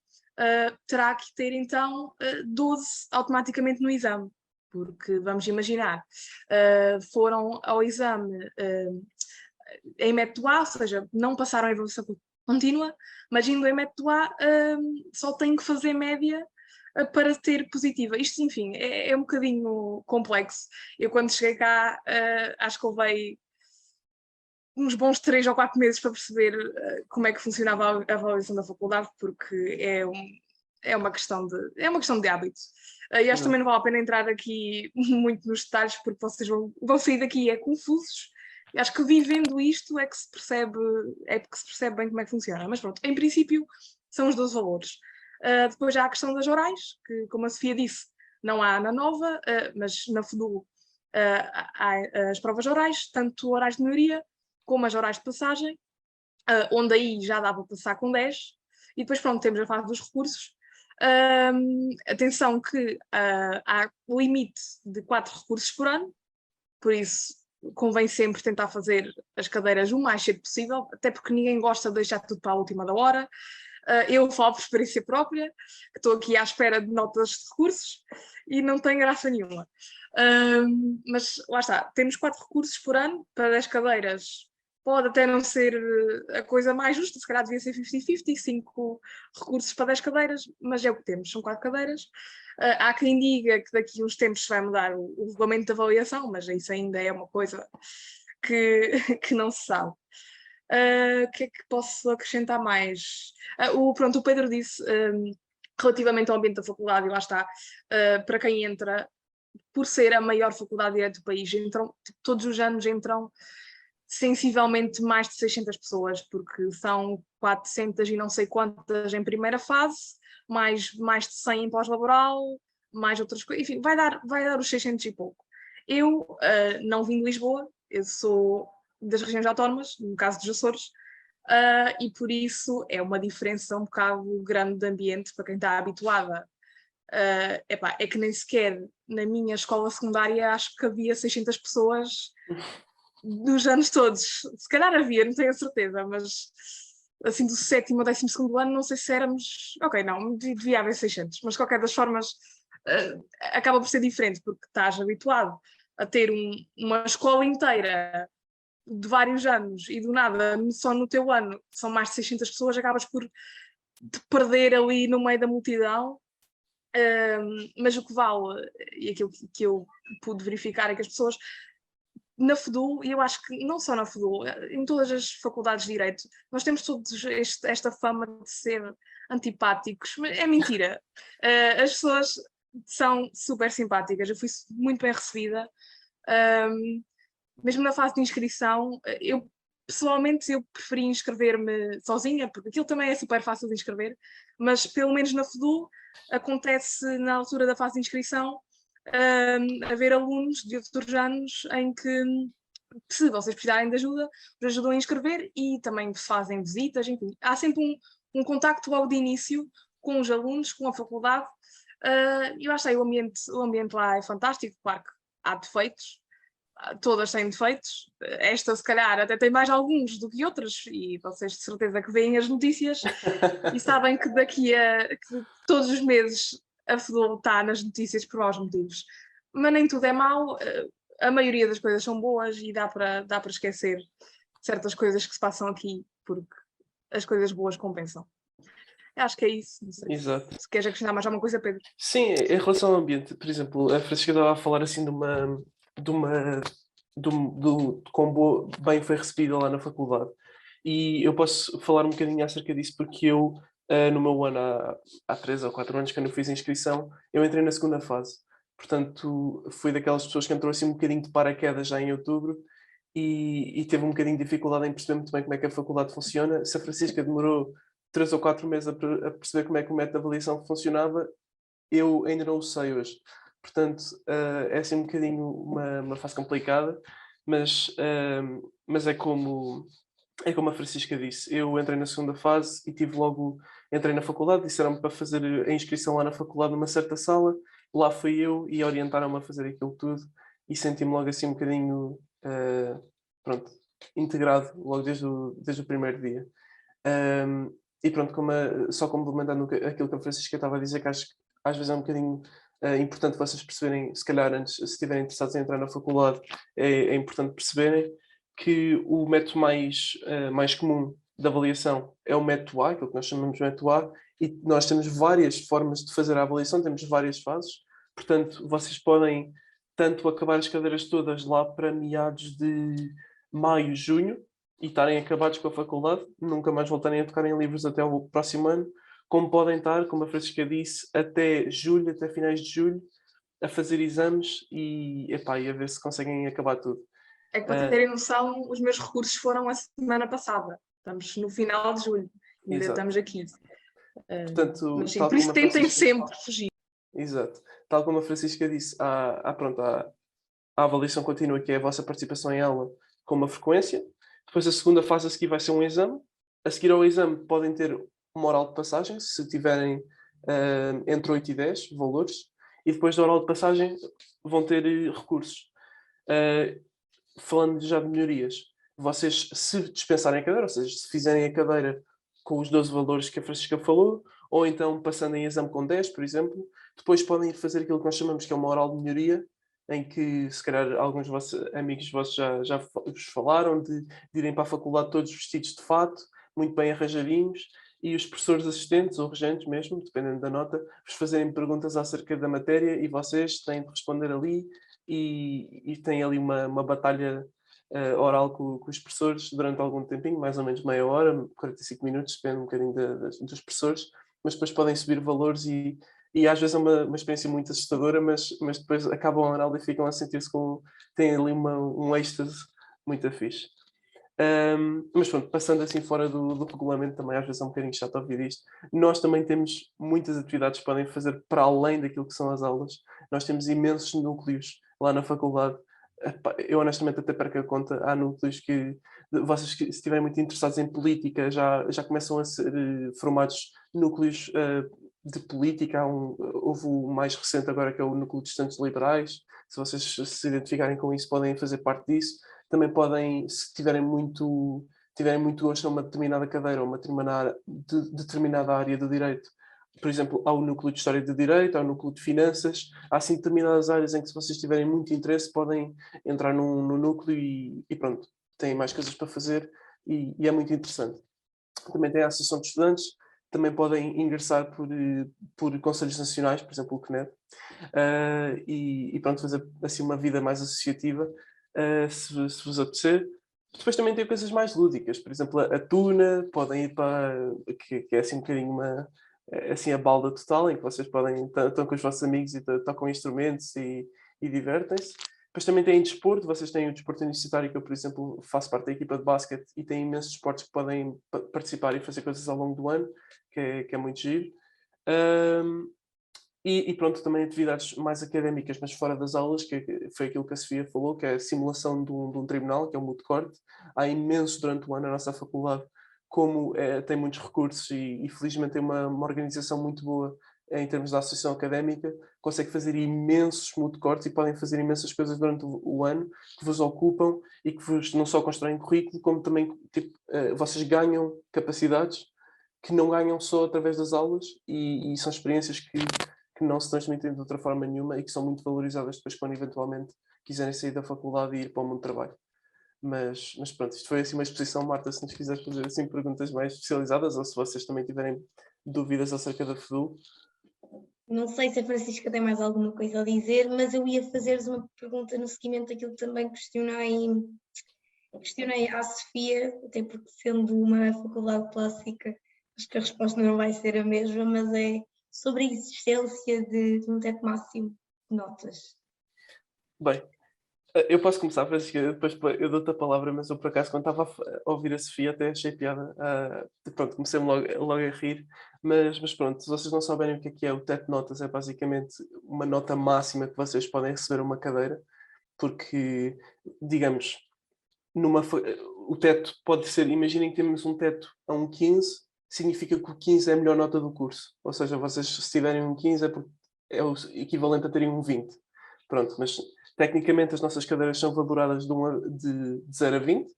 Speaker 4: terá que ter então 12 automaticamente no exame, porque vamos imaginar, foram ao exame em método A, ou seja, não passaram a avaliação contínua, mas indo em método A só têm que fazer média para ter positiva. Isto, enfim, é um bocadinho complexo. Eu, quando cheguei cá, acho que levei uns bons 3 ou 4 meses para perceber como é que funcionava a avaliação da faculdade, porque é uma questão de hábito. E acho que também não vale a pena entrar aqui muito nos detalhes, porque vocês vão sair daqui confusos. E acho que vivendo isto é que se percebe bem como é que funciona. Mas pronto, em princípio são os 12 valores. Depois há a questão das orais, que, como a Sofia disse, não há na nova, mas na FDU há as provas orais, tanto orais de maioria como as orais de passagem, onde aí já dá para passar com 10. E depois, pronto, temos a fase dos recursos. Atenção que há limite de 4 recursos por ano, por isso convém sempre tentar fazer as cadeiras o mais cedo possível, até porque ninguém gosta de deixar tudo para a última da hora. Eu falo por experiência própria, que estou aqui à espera de notas de recursos e não tem graça nenhuma. Mas lá está, temos 4 recursos por ano para 10 cadeiras. Pode até não ser a coisa mais justa, se calhar devia ser 50-50, 5 recursos para 10 cadeiras, mas é o que temos, são 4 cadeiras. Há quem diga que daqui a uns tempos vai mudar o regulamento de avaliação, mas isso ainda é uma coisa que não se sabe. O que é que posso acrescentar mais? Pronto, o Pedro disse, relativamente ao ambiente da faculdade, e lá está, para quem entra, por ser a maior faculdade de Direito do país, todos os anos entram sensivelmente mais de 600 pessoas, porque são 400 e não sei quantas em primeira fase, mais de 100 em pós-laboral, mais outras coisas, enfim, vai dar os 600 e pouco. Eu não vim de Lisboa, eu sou das regiões autónomas, no caso dos Açores, e por isso é uma diferença um bocado grande de ambiente para quem está habituada. É que nem sequer na minha escola secundária acho que havia 600 pessoas dos anos todos. Se calhar havia, não tenho a certeza, mas assim do 7º ao 12º ano não sei se éramos... Ok, não, devia haver 600, mas de qualquer das formas acaba por ser diferente, porque estás habituado a ter uma escola inteira de vários anos e do nada, só no teu ano, são mais de 600 pessoas, acabas por te perder ali no meio da multidão. Mas o que vale, e aquilo que eu pude verificar, é que as pessoas na FDU, e eu acho que não só na FDU, em todas as faculdades de Direito, nós temos todos esta fama de ser antipáticos, mas é mentira. As pessoas são super simpáticas, eu fui muito bem recebida. Mesmo na fase de inscrição, pessoalmente eu preferi inscrever-me sozinha, porque aquilo também é super fácil de inscrever, mas pelo menos na FDU acontece na altura da fase de inscrição haver alunos de outros anos em que, se vocês precisarem de ajuda, os ajudam a inscrever e também fazem visitas, enfim. Há sempre um contacto logo de início com os alunos, com a faculdade, e eu acho que o ambiente lá é fantástico. Claro que há defeitos, todas têm defeitos, esta se calhar até tem mais alguns do que outras, e vocês de certeza que veem as notícias e sabem que que todos os meses a FDU está nas notícias por maus motivos, mas nem tudo é mau, a maioria das coisas são boas e dá para esquecer certas coisas que se passam aqui, porque as coisas boas compensam. Acho que é isso, não sei.
Speaker 3: Exato.
Speaker 4: Se queres acrescentar mais alguma coisa, Pedro?
Speaker 3: Sim, em relação ao ambiente, por exemplo, a Francisca estava a falar assim de como bem foi recebida lá na faculdade. E eu posso falar um bocadinho acerca disso porque eu, no meu ano, há 3 ou 4 anos, quando eu fiz a inscrição, eu entrei na segunda fase. Portanto, fui daquelas pessoas que entrou assim um bocadinho de paraquedas já em outubro e teve um bocadinho de dificuldade em perceber muito bem como é que a faculdade funciona. Se a Francisca demorou 3 ou 4 meses a perceber como é que o método de avaliação funcionava, eu ainda não o sei hoje. Portanto, é assim um bocadinho uma fase complicada, mas é como a Francisca disse. Eu entrei na segunda fase e entrei na faculdade, disseram-me para fazer a inscrição lá na faculdade numa certa sala. Lá fui eu e orientaram-me a fazer aquilo tudo e senti-me logo assim um bocadinho, pronto, integrado logo desde o primeiro dia. E pronto, só complementando aquilo que a Francisca estava a dizer, que acho que às vezes é um bocadinho importante vocês perceberem, se calhar antes, se estiverem interessados em entrar na faculdade, é importante perceberem que o método mais comum de avaliação é o método A, aquilo que nós chamamos de método A, e nós temos várias formas de fazer a avaliação, temos várias fases, portanto, vocês podem tanto acabar as cadeiras todas lá para meados de maio, junho, e estarem acabados com a faculdade, nunca mais voltarem a tocar em livros até o próximo ano, como podem estar, como a Francisca disse, até julho, até finais de julho, a fazer exames e a ver se conseguem acabar tudo.
Speaker 4: É que para terem noção, os meus recursos foram a semana passada. Estamos no final de julho, ainda
Speaker 3: Exato.
Speaker 4: estamos aqui.
Speaker 3: Portanto,
Speaker 4: Mas sim, por isso tentem sempre fugir.
Speaker 3: Exato. Tal como a Francisca disse, há a avaliação contínua, que é a vossa participação em aula com uma frequência. Depois a segunda fase a seguir vai ser um exame. A seguir ao exame podem ter uma oral de passagem, se tiverem entre 8 e 10 valores. E depois da oral de passagem vão ter recursos. Falando já de melhorias, vocês, se dispensarem a cadeira, ou seja, se fizerem a cadeira com os 12 valores que a Francisca falou, ou então passando em exame com 10, por exemplo, depois podem ir fazer aquilo que nós chamamos que é uma oral de melhoria, em que se calhar alguns amigos vossos já vos falaram de irem para a faculdade todos vestidos de fato, muito bem arranjadinhos, e os professores assistentes ou regentes mesmo, dependendo da nota, vos fazerem perguntas acerca da matéria e vocês têm de responder ali e têm ali uma batalha oral com os professores durante algum tempinho, mais ou menos meia hora, 45 minutos, depende um bocadinho dos professores, mas depois podem subir valores e às vezes é uma experiência muito assustadora, mas depois acabam a oral e ficam a sentir-se têm ali um êxtase muito fixe. Mas pronto, passando assim fora do regulamento, também às vezes é um bocadinho chato ouvir isto. Nós também temos muitas atividades que podem fazer para além daquilo que são as aulas. Nós temos imensos núcleos lá na faculdade. Eu honestamente até perco a conta. Há núcleos que vocês, se estiverem muito interessados em política, já começam a ser formados núcleos de política. Houve o mais recente agora, que é o núcleo de estudantes liberais. Se vocês se identificarem com isso, podem fazer parte disso. Também podem, se tiverem muito gosto a uma determinada cadeira ou uma determinada área do direito, por exemplo, há o núcleo de História do Direito, há o núcleo de Finanças, há assim determinadas áreas em que, se vocês tiverem muito interesse, podem entrar no núcleo e pronto, têm mais coisas para fazer e é muito interessante. Também tem a Associação de Estudantes, também podem ingressar por conselhos nacionais, por exemplo o CNED, e pronto, fazer assim uma vida mais associativa, se vos apetecer. Depois também tem coisas mais lúdicas, por exemplo a Tuna, podem ir para, que é assim um bocadinho assim a balda total, em que vocês podem estão com os vossos amigos e tocam instrumentos e divertem-se. Depois também tem desporto, vocês têm o desporto universitário, que eu, por exemplo, faço parte da equipa de basquete e tem imensos esportes que podem participar e fazer coisas ao longo do ano, que é muito giro. E pronto, também atividades mais académicas, mas fora das aulas, que foi aquilo que a Sofia falou, que é a simulação de um tribunal, que é o moot court. Há imensos durante o ano na nossa faculdade, como tem muitos recursos e felizmente tem uma organização muito boa em termos da associação académica, consegue fazer imensos moot courts e podem fazer imensas coisas durante o ano que vos ocupam e que vos não só constroem currículo, como também vocês ganham capacidades que não ganham só através das aulas e são experiências que não se transmitem de outra forma nenhuma e que são muito valorizadas depois quando eventualmente quiserem sair da faculdade e ir para o mundo do trabalho. Mas pronto, isto foi assim uma exposição, Marta, se nos quiseres fazer assim perguntas mais especializadas ou se vocês também tiverem dúvidas acerca da FEDUL.
Speaker 1: Não sei se a Francisca tem mais alguma coisa a dizer, mas eu ia fazer-vos uma pergunta no seguimento daquilo que também questionei questionei à Sofia, até porque sendo uma faculdade clássica, acho que a resposta não vai ser a mesma, mas é sobre a existência de um teto máximo de notas.
Speaker 3: Bem, eu posso começar, Francisca, depois eu dou-te a palavra, mas eu por acaso quando estava a ouvir a Sofia até achei piada. Pronto, comecei-me logo a rir, mas pronto, se vocês não souberem o que é o teto de notas, é basicamente uma nota máxima que vocês podem receber uma cadeira, porque, digamos, o teto pode ser, imaginem que temos um teto a um 15, significa que o 15 é a melhor nota do curso, ou seja, vocês se tiverem um 15 é porque é o equivalente a terem um 20. Pronto, mas tecnicamente as nossas cadeiras são valoradas de 0 a 20,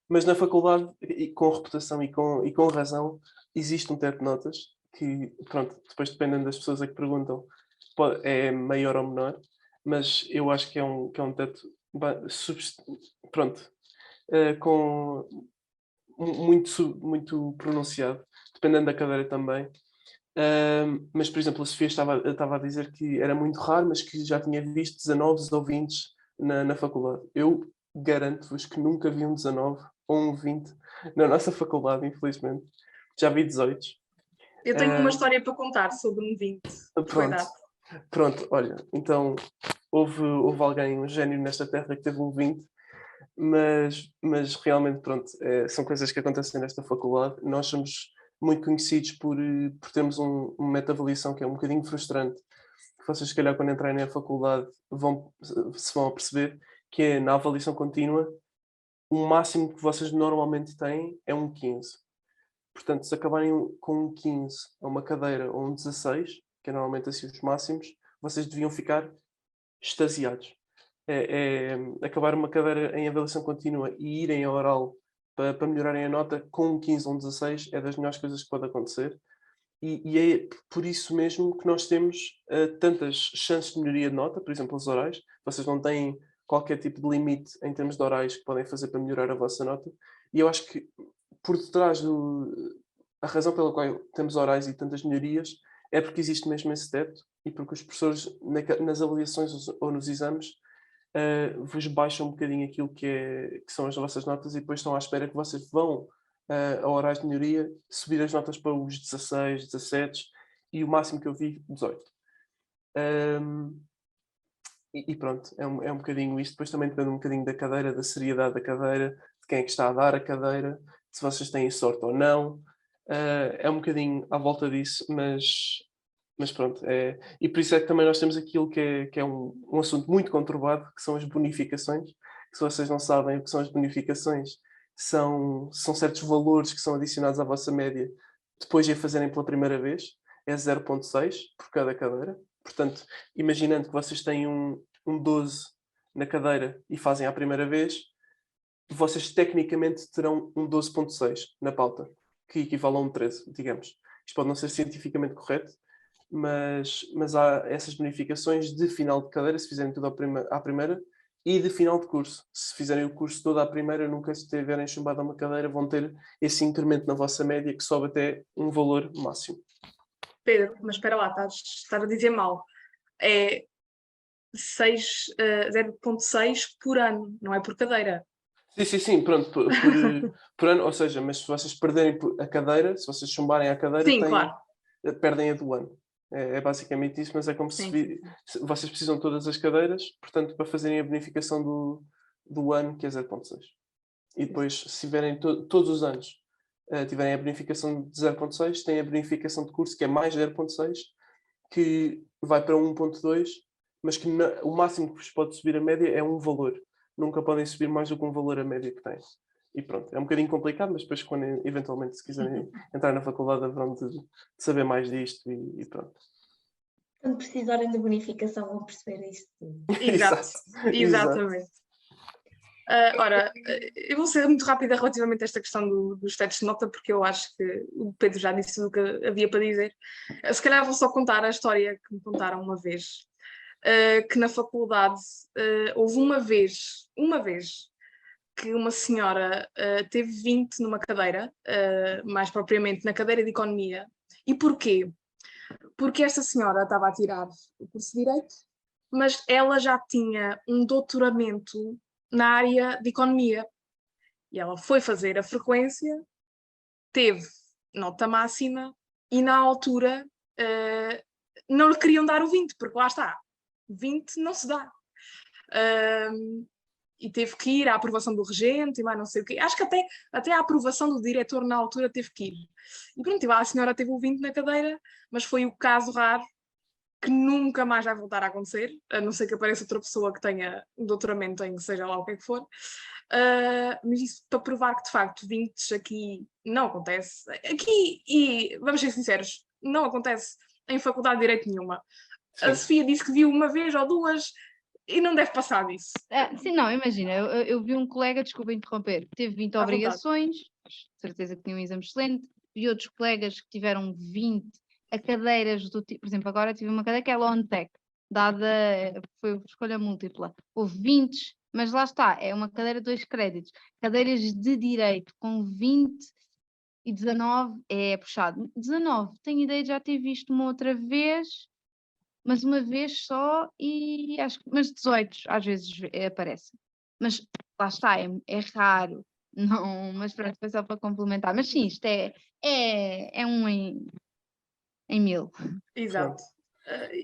Speaker 3: mas na faculdade, e com reputação e com razão, existe um teto de notas que, pronto, depois dependendo das pessoas a que perguntam, é maior ou menor, mas eu acho que é um teto pronto, com muito pronunciado, dependendo da cadeira também. Mas, por exemplo, a Sofia estava a dizer que era muito raro, mas que já tinha visto 19 ou 20 na faculdade. Eu garanto-vos que nunca vi um 19 ou um 20 na nossa faculdade, infelizmente. Já vi 18.
Speaker 4: Eu tenho uma história para contar sobre um 20.
Speaker 3: Pronto, olha, então houve alguém, um gênio nesta terra que teve um 20, mas realmente, pronto, são coisas que acontecem nesta faculdade. Nós somos muito conhecidos por termos uma meta-avaliação que é um bocadinho frustrante, que vocês, se calhar, quando entrarem na faculdade, se vão a perceber, que é na avaliação contínua, o máximo que vocês normalmente têm é um 15. Portanto, se acabarem com um 15 a uma cadeira ou um 16, que é normalmente assim os máximos, vocês deviam ficar extasiados. Acabar uma cadeira em avaliação contínua e irem ao oral para melhorarem a nota com um 15 ou um 16 é das melhores coisas que pode acontecer. E é por isso mesmo que nós temos tantas chances de melhoria de nota, por exemplo, os orais. Vocês não têm qualquer tipo de limite em termos de orais que podem fazer para melhorar a vossa nota. E eu acho que por detrás a razão pela qual temos orais e tantas melhorias é porque existe mesmo esse teto e porque os professores nas avaliações ou nos exames vos baixam um bocadinho aquilo que são as vossas notas e depois estão à espera que vocês vão a horários de melhoria subir as notas para os 16, 17 e o máximo que eu vi, 18. E pronto, é um bocadinho isto. Depois também depende um bocadinho da cadeira, da seriedade da cadeira, de quem é que está a dar a cadeira, se vocês têm sorte ou não. É um bocadinho à volta disso, mas pronto. E por isso é que também nós temos aquilo que é um assunto muito conturbado, que são as bonificações. Que se vocês não sabem o que são as bonificações, são certos valores que são adicionados à vossa média depois de a fazerem pela primeira vez. É 0,6 por cada cadeira. Portanto, imaginando que vocês têm um 12 na cadeira e fazem à primeira vez, vocês tecnicamente terão um 12,6 na pauta, que equivale a um 13, digamos. Isto pode não ser cientificamente correto, mas há essas bonificações de final de cadeira, se fizerem tudo à primeira, e de final de curso. Se fizerem o curso todo à primeira, nunca se tiverem chumbado a uma cadeira, vão ter esse incremento na vossa média que sobe até um valor máximo.
Speaker 4: Pedro, mas espera lá, estás a dizer mal. É 0,6 por ano, não é por cadeira.
Speaker 3: Sim, pronto, por ano, ou seja, mas se vocês perderem a cadeira, se vocês chumbarem a cadeira,
Speaker 4: Sim, claro.
Speaker 3: Perdem a do ano. É basicamente isso, mas é como se vocês precisam de todas as cadeiras, portanto, para fazerem a bonificação do ano, que é 0,6. E depois, se tiverem todos os anos, tiverem a bonificação de 0,6, têm a bonificação de curso, que é mais 0,6, que vai para 1,2, mas que o máximo que vos pode subir a média é um valor. Nunca podem subir mais do que um valor a média que têm. E pronto, é um bocadinho complicado, mas depois, quando eventualmente, se quiserem entrar na faculdade, haverão de saber mais disto e pronto.
Speaker 1: Quando precisarem de bonificação, vão perceber isto tudo.
Speaker 4: Exatamente. Ora, eu vou ser muito rápida relativamente a esta questão dos tetos de nota, porque eu acho que o Pedro já disse tudo o que havia para dizer. Se calhar vou só contar a história que me contaram uma vez, que na faculdade houve uma vez que uma senhora teve 20 numa cadeira, mais propriamente na cadeira de Economia. E porquê? Porque esta senhora estava a tirar o curso de Direito, mas ela já tinha um doutoramento na área de Economia. E ela foi fazer a frequência, teve nota máxima e na altura não lhe queriam dar o 20, porque lá está, 20 não se dá. E teve que ir à aprovação do regente e mais não sei o quê. Acho que até a aprovação do diretor na altura teve que ir. E pronto, a senhora teve o 20 na cadeira, mas foi o caso raro que nunca mais vai voltar a acontecer, a não ser que apareça outra pessoa que tenha um doutoramento em seja lá o que é que for. Mas isso para provar que de facto 20 aqui não acontece. Aqui, e vamos ser sinceros, não acontece em faculdade de Direito nenhuma.
Speaker 3: Sim.
Speaker 4: A Sofia disse que viu uma vez ou duas e não deve passar disso.
Speaker 2: Sim, não, imagina, eu vi um colega, desculpa interromper, que teve 20
Speaker 4: À vontade.
Speaker 2: obrigações, certeza que tinha um exame excelente, vi outros colegas que tiveram 20 a cadeiras do tipo, por exemplo, agora tive uma cadeira que é Law and Tech, dada, foi escolha múltipla, houve 20, mas lá está, é uma cadeira de 2 créditos, cadeiras de Direito com 20 e 19 é puxado. 19, tenho ideia de já ter visto uma outra vez, mas uma vez só, e acho que mas 18 às vezes aparecem. Mas lá está, é raro. Não, mas pronto, foi só para complementar. Mas sim, isto é um em 1000.
Speaker 4: Exato.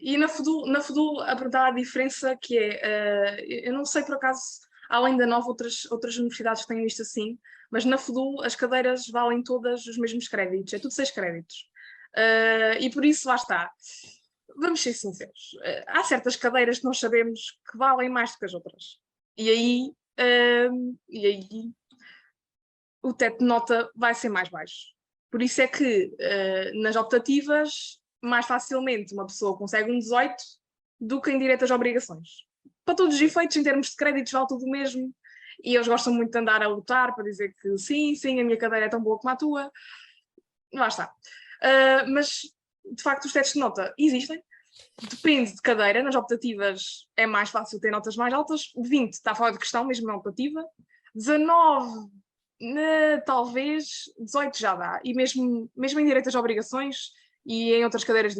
Speaker 4: E na FEDU a perguntar a diferença que é, eu não sei por acaso, além da nova, outras universidades que têm isto assim, mas na FEDU as cadeiras valem todas os mesmos créditos, é tudo 6 créditos. E por isso lá está. Vamos ser sinceros, há certas cadeiras que nós sabemos que valem mais do que as outras. E aí o teto de nota vai ser mais baixo. Por isso é que nas optativas mais facilmente uma pessoa consegue um 18 do que em direito às obrigações. Para todos os efeitos, em termos de créditos, vale tudo o mesmo. E eles gostam muito de andar a lutar para dizer que sim, a minha cadeira é tão boa como a tua. Lá está. Mas, de facto, os testes de nota existem. Depende de cadeira. Nas optativas é mais fácil ter notas mais altas. 20 está fora de questão, mesmo na optativa. 19, talvez. 18 já dá. E mesmo em direito às obrigações e em outras cadeiras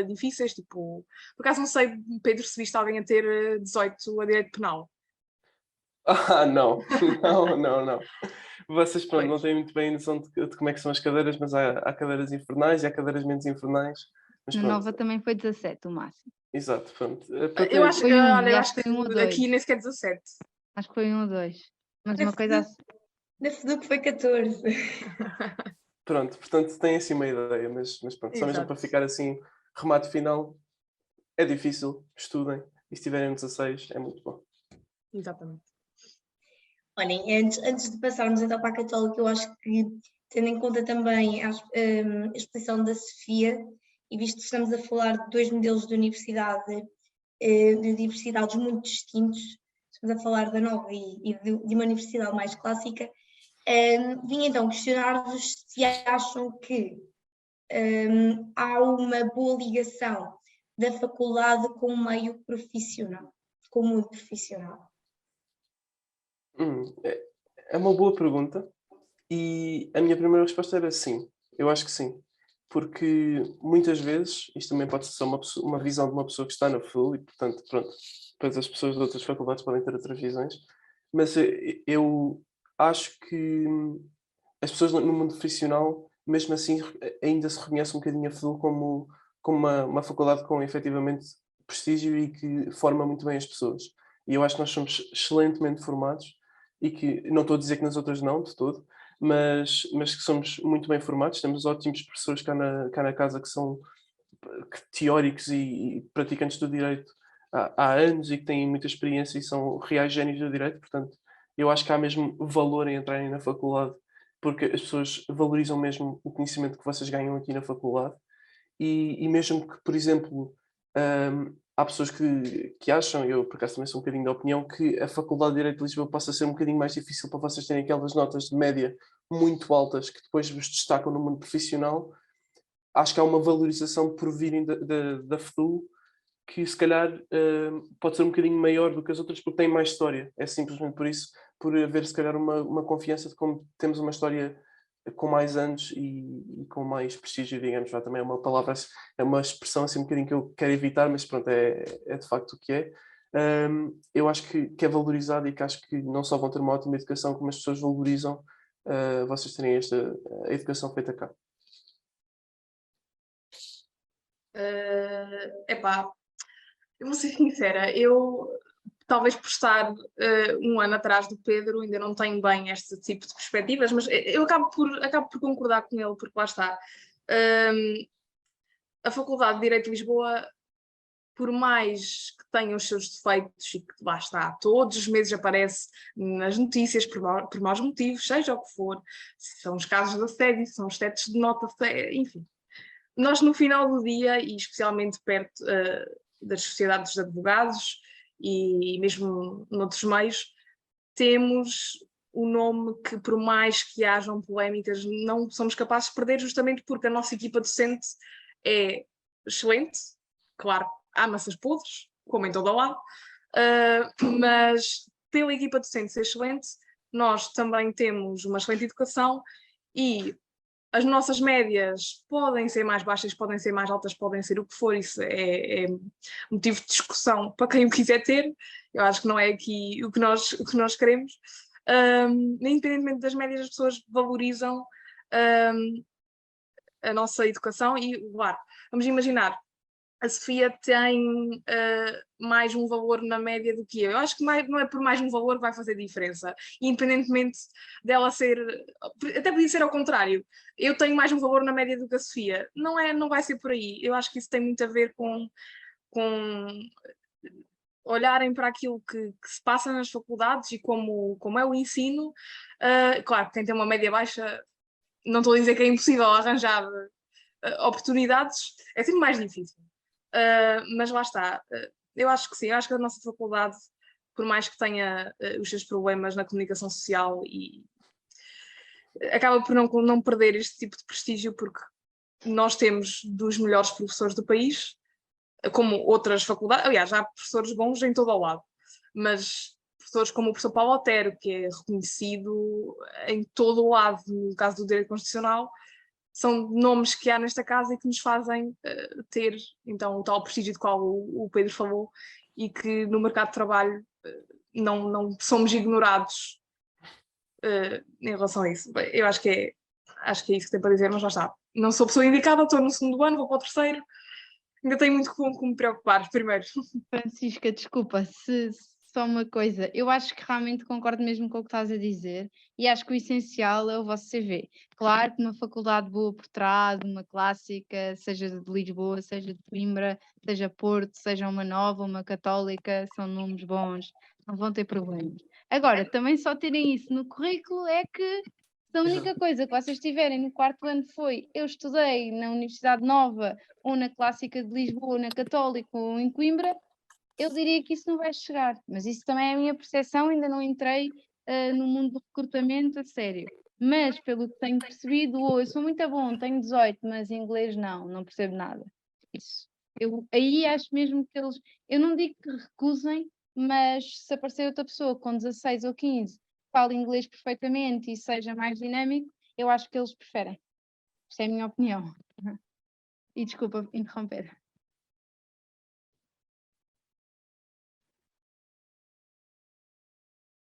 Speaker 4: difíceis, tipo... Por acaso não sei, Pedro, se viste alguém a ter 18 a direito penal.
Speaker 3: Não. Vocês, pronto,
Speaker 4: Pois.
Speaker 3: não têm muito bem noção de como é que são as cadeiras, mas há cadeiras infernais e há cadeiras menos infernais. Mas
Speaker 2: Na
Speaker 3: pronto,
Speaker 2: nova também foi 17 o máximo.
Speaker 3: exato, pronto.
Speaker 4: Eu acho,
Speaker 2: Foi
Speaker 4: olha, eu
Speaker 2: acho
Speaker 4: acho
Speaker 2: que
Speaker 4: que
Speaker 2: foi 1 ou 2.
Speaker 4: aqui nem sequer 17.
Speaker 2: Acho que foi 1 ou 2. Mas
Speaker 1: Na
Speaker 2: uma coisa
Speaker 1: FEDU, na FEDU que foi 14.
Speaker 3: Pronto, portanto, têm assim uma ideia, mas pronto, só mesmo
Speaker 4: Exato.
Speaker 3: para ficar assim, remate final, é difícil, estudem, e se tiverem 16 é muito bom.
Speaker 4: Exatamente.
Speaker 1: Olhem, antes de passarmos então para a Católica, eu acho que, tendo em conta também a exposição da Sofia, e visto que estamos a falar de 2 modelos de universidade, de universidades muito distintos, estamos a falar da nova e de uma universidade mais clássica, vim então questionar-vos se acham que há uma boa ligação da faculdade com o meio profissional, com o mundo profissional.
Speaker 3: É uma boa pergunta e a minha primeira resposta era sim, eu acho que sim, porque muitas vezes, isto também pode ser só uma visão de uma pessoa que está na FUL e portanto, pronto, depois as pessoas de outras faculdades podem ter outras visões, mas eu acho que as pessoas no mundo profissional, mesmo assim, ainda se reconhece um bocadinho a FUL como uma faculdade com efetivamente prestígio e que forma muito bem as pessoas. E eu acho que nós somos excelentemente formados e que, não estou a dizer que nas outras não, de todo, mas que somos muito bem formados, temos ótimos professores cá na casa que são teóricos e praticantes do direito há anos e que têm muita experiência e são reais génios do direito, portanto, eu acho que há mesmo valor em entrarem na faculdade, porque as pessoas valorizam mesmo o conhecimento que vocês ganham aqui na faculdade e mesmo que, por exemplo, há pessoas que acham, eu por acaso também sou um bocadinho da opinião, que a Faculdade de Direito de Lisboa possa ser um bocadinho mais difícil para vocês terem aquelas notas de média muito altas que depois vos destacam no mundo profissional. Acho que há uma valorização por virem da FEDU que se calhar pode ser um bocadinho maior do que as outras porque tem mais história. É simplesmente por isso, por haver se calhar uma confiança de como temos uma história com mais anos e com mais prestígio, digamos. Também é uma palavra, é uma expressão assim um bocadinho que eu quero evitar, mas pronto, é de facto o que é. Eu acho que é valorizado e que acho que não só vão ter uma ótima educação, como as pessoas valorizam vocês terem a educação feita cá.
Speaker 4: Epá, eu vou ser sincera, eu talvez por estar um ano atrás do Pedro ainda não tenho bem este tipo de perspectivas, mas eu acabo por concordar com ele, porque lá está. A Faculdade de Direito de Lisboa, por mais que tenha os seus defeitos e que lá está, todos os meses aparece nas notícias por maus motivos, seja o que for, se são os casos de assédio, se são os tetos de nota, enfim. Nós no final do dia, e especialmente perto das sociedades de advogados e mesmo noutros meios, temos o nome que, por mais que hajam polémicas, não somos capazes de perder, justamente porque a nossa equipa docente é excelente. Claro, há massas podres, como em todo o lado, mas pela equipa docente ser excelente, nós também temos uma excelente educação e as nossas médias podem ser mais baixas, podem ser mais altas, podem ser o que for, isso é motivo de discussão para quem o quiser ter. Eu acho que não é aqui o que nós queremos. Independentemente das médias, as pessoas valorizam a nossa educação e, claro, vamos imaginar, a Sofia tem mais um valor na média do que eu. Eu acho que não é por mais um valor que vai fazer diferença. Independentemente dela ser... Até podia ser ao contrário. Eu tenho mais um valor na média do que a Sofia. Não vai ser por aí. Eu acho que isso tem muito a ver com olharem para aquilo que se passa nas faculdades e como é o ensino. Claro, quem tem uma média baixa, não estou a dizer que é impossível arranjar oportunidades, é sempre mais difícil. Mas lá está, eu acho que sim, eu acho que a nossa faculdade, por mais que tenha os seus problemas na comunicação social, e acaba por não perder este tipo de prestígio, porque nós temos dos melhores professores do país, como outras faculdades. Aliás, há professores bons em todo o lado, mas professores como o professor Paulo Otero, que é reconhecido em todo o lado, no caso do direito constitucional, são nomes que há nesta casa e que nos fazem ter, então, o tal prestígio de qual o Pedro falou, e que no mercado de trabalho não somos ignorados em relação a isso. Bem, eu acho que é isso que tem para dizer, mas já está. Não sou pessoa indicada, estou no segundo ano, vou para o terceiro, ainda tenho muito com me preocupar primeiro.
Speaker 2: Francisca, desculpa, só uma coisa, eu acho que realmente concordo mesmo com o que estás a dizer e acho que o essencial é o vosso CV. Claro que uma faculdade boa por trás, uma clássica, seja de Lisboa, seja de Coimbra, seja Porto, seja uma nova, uma católica, são nomes bons, não vão ter problemas. Agora, também só terem isso no currículo é que se a única coisa que vocês tiverem no quarto ano foi eu estudei na Universidade Nova ou na Clássica de Lisboa, ou na Católica ou em Coimbra, eu diria que isso não vai chegar, mas isso também é a minha percepção, ainda não entrei no mundo do recrutamento a sério. Mas, pelo que tenho percebido, eu sou muito bom, tenho 18, mas inglês não percebo nada. Isso. Eu aí acho mesmo que eles, eu não digo que recusem, mas se aparecer outra pessoa com 16 ou 15, fala inglês perfeitamente e seja mais dinâmico, eu acho que eles preferem. Isto é a minha opinião. E desculpa interromper.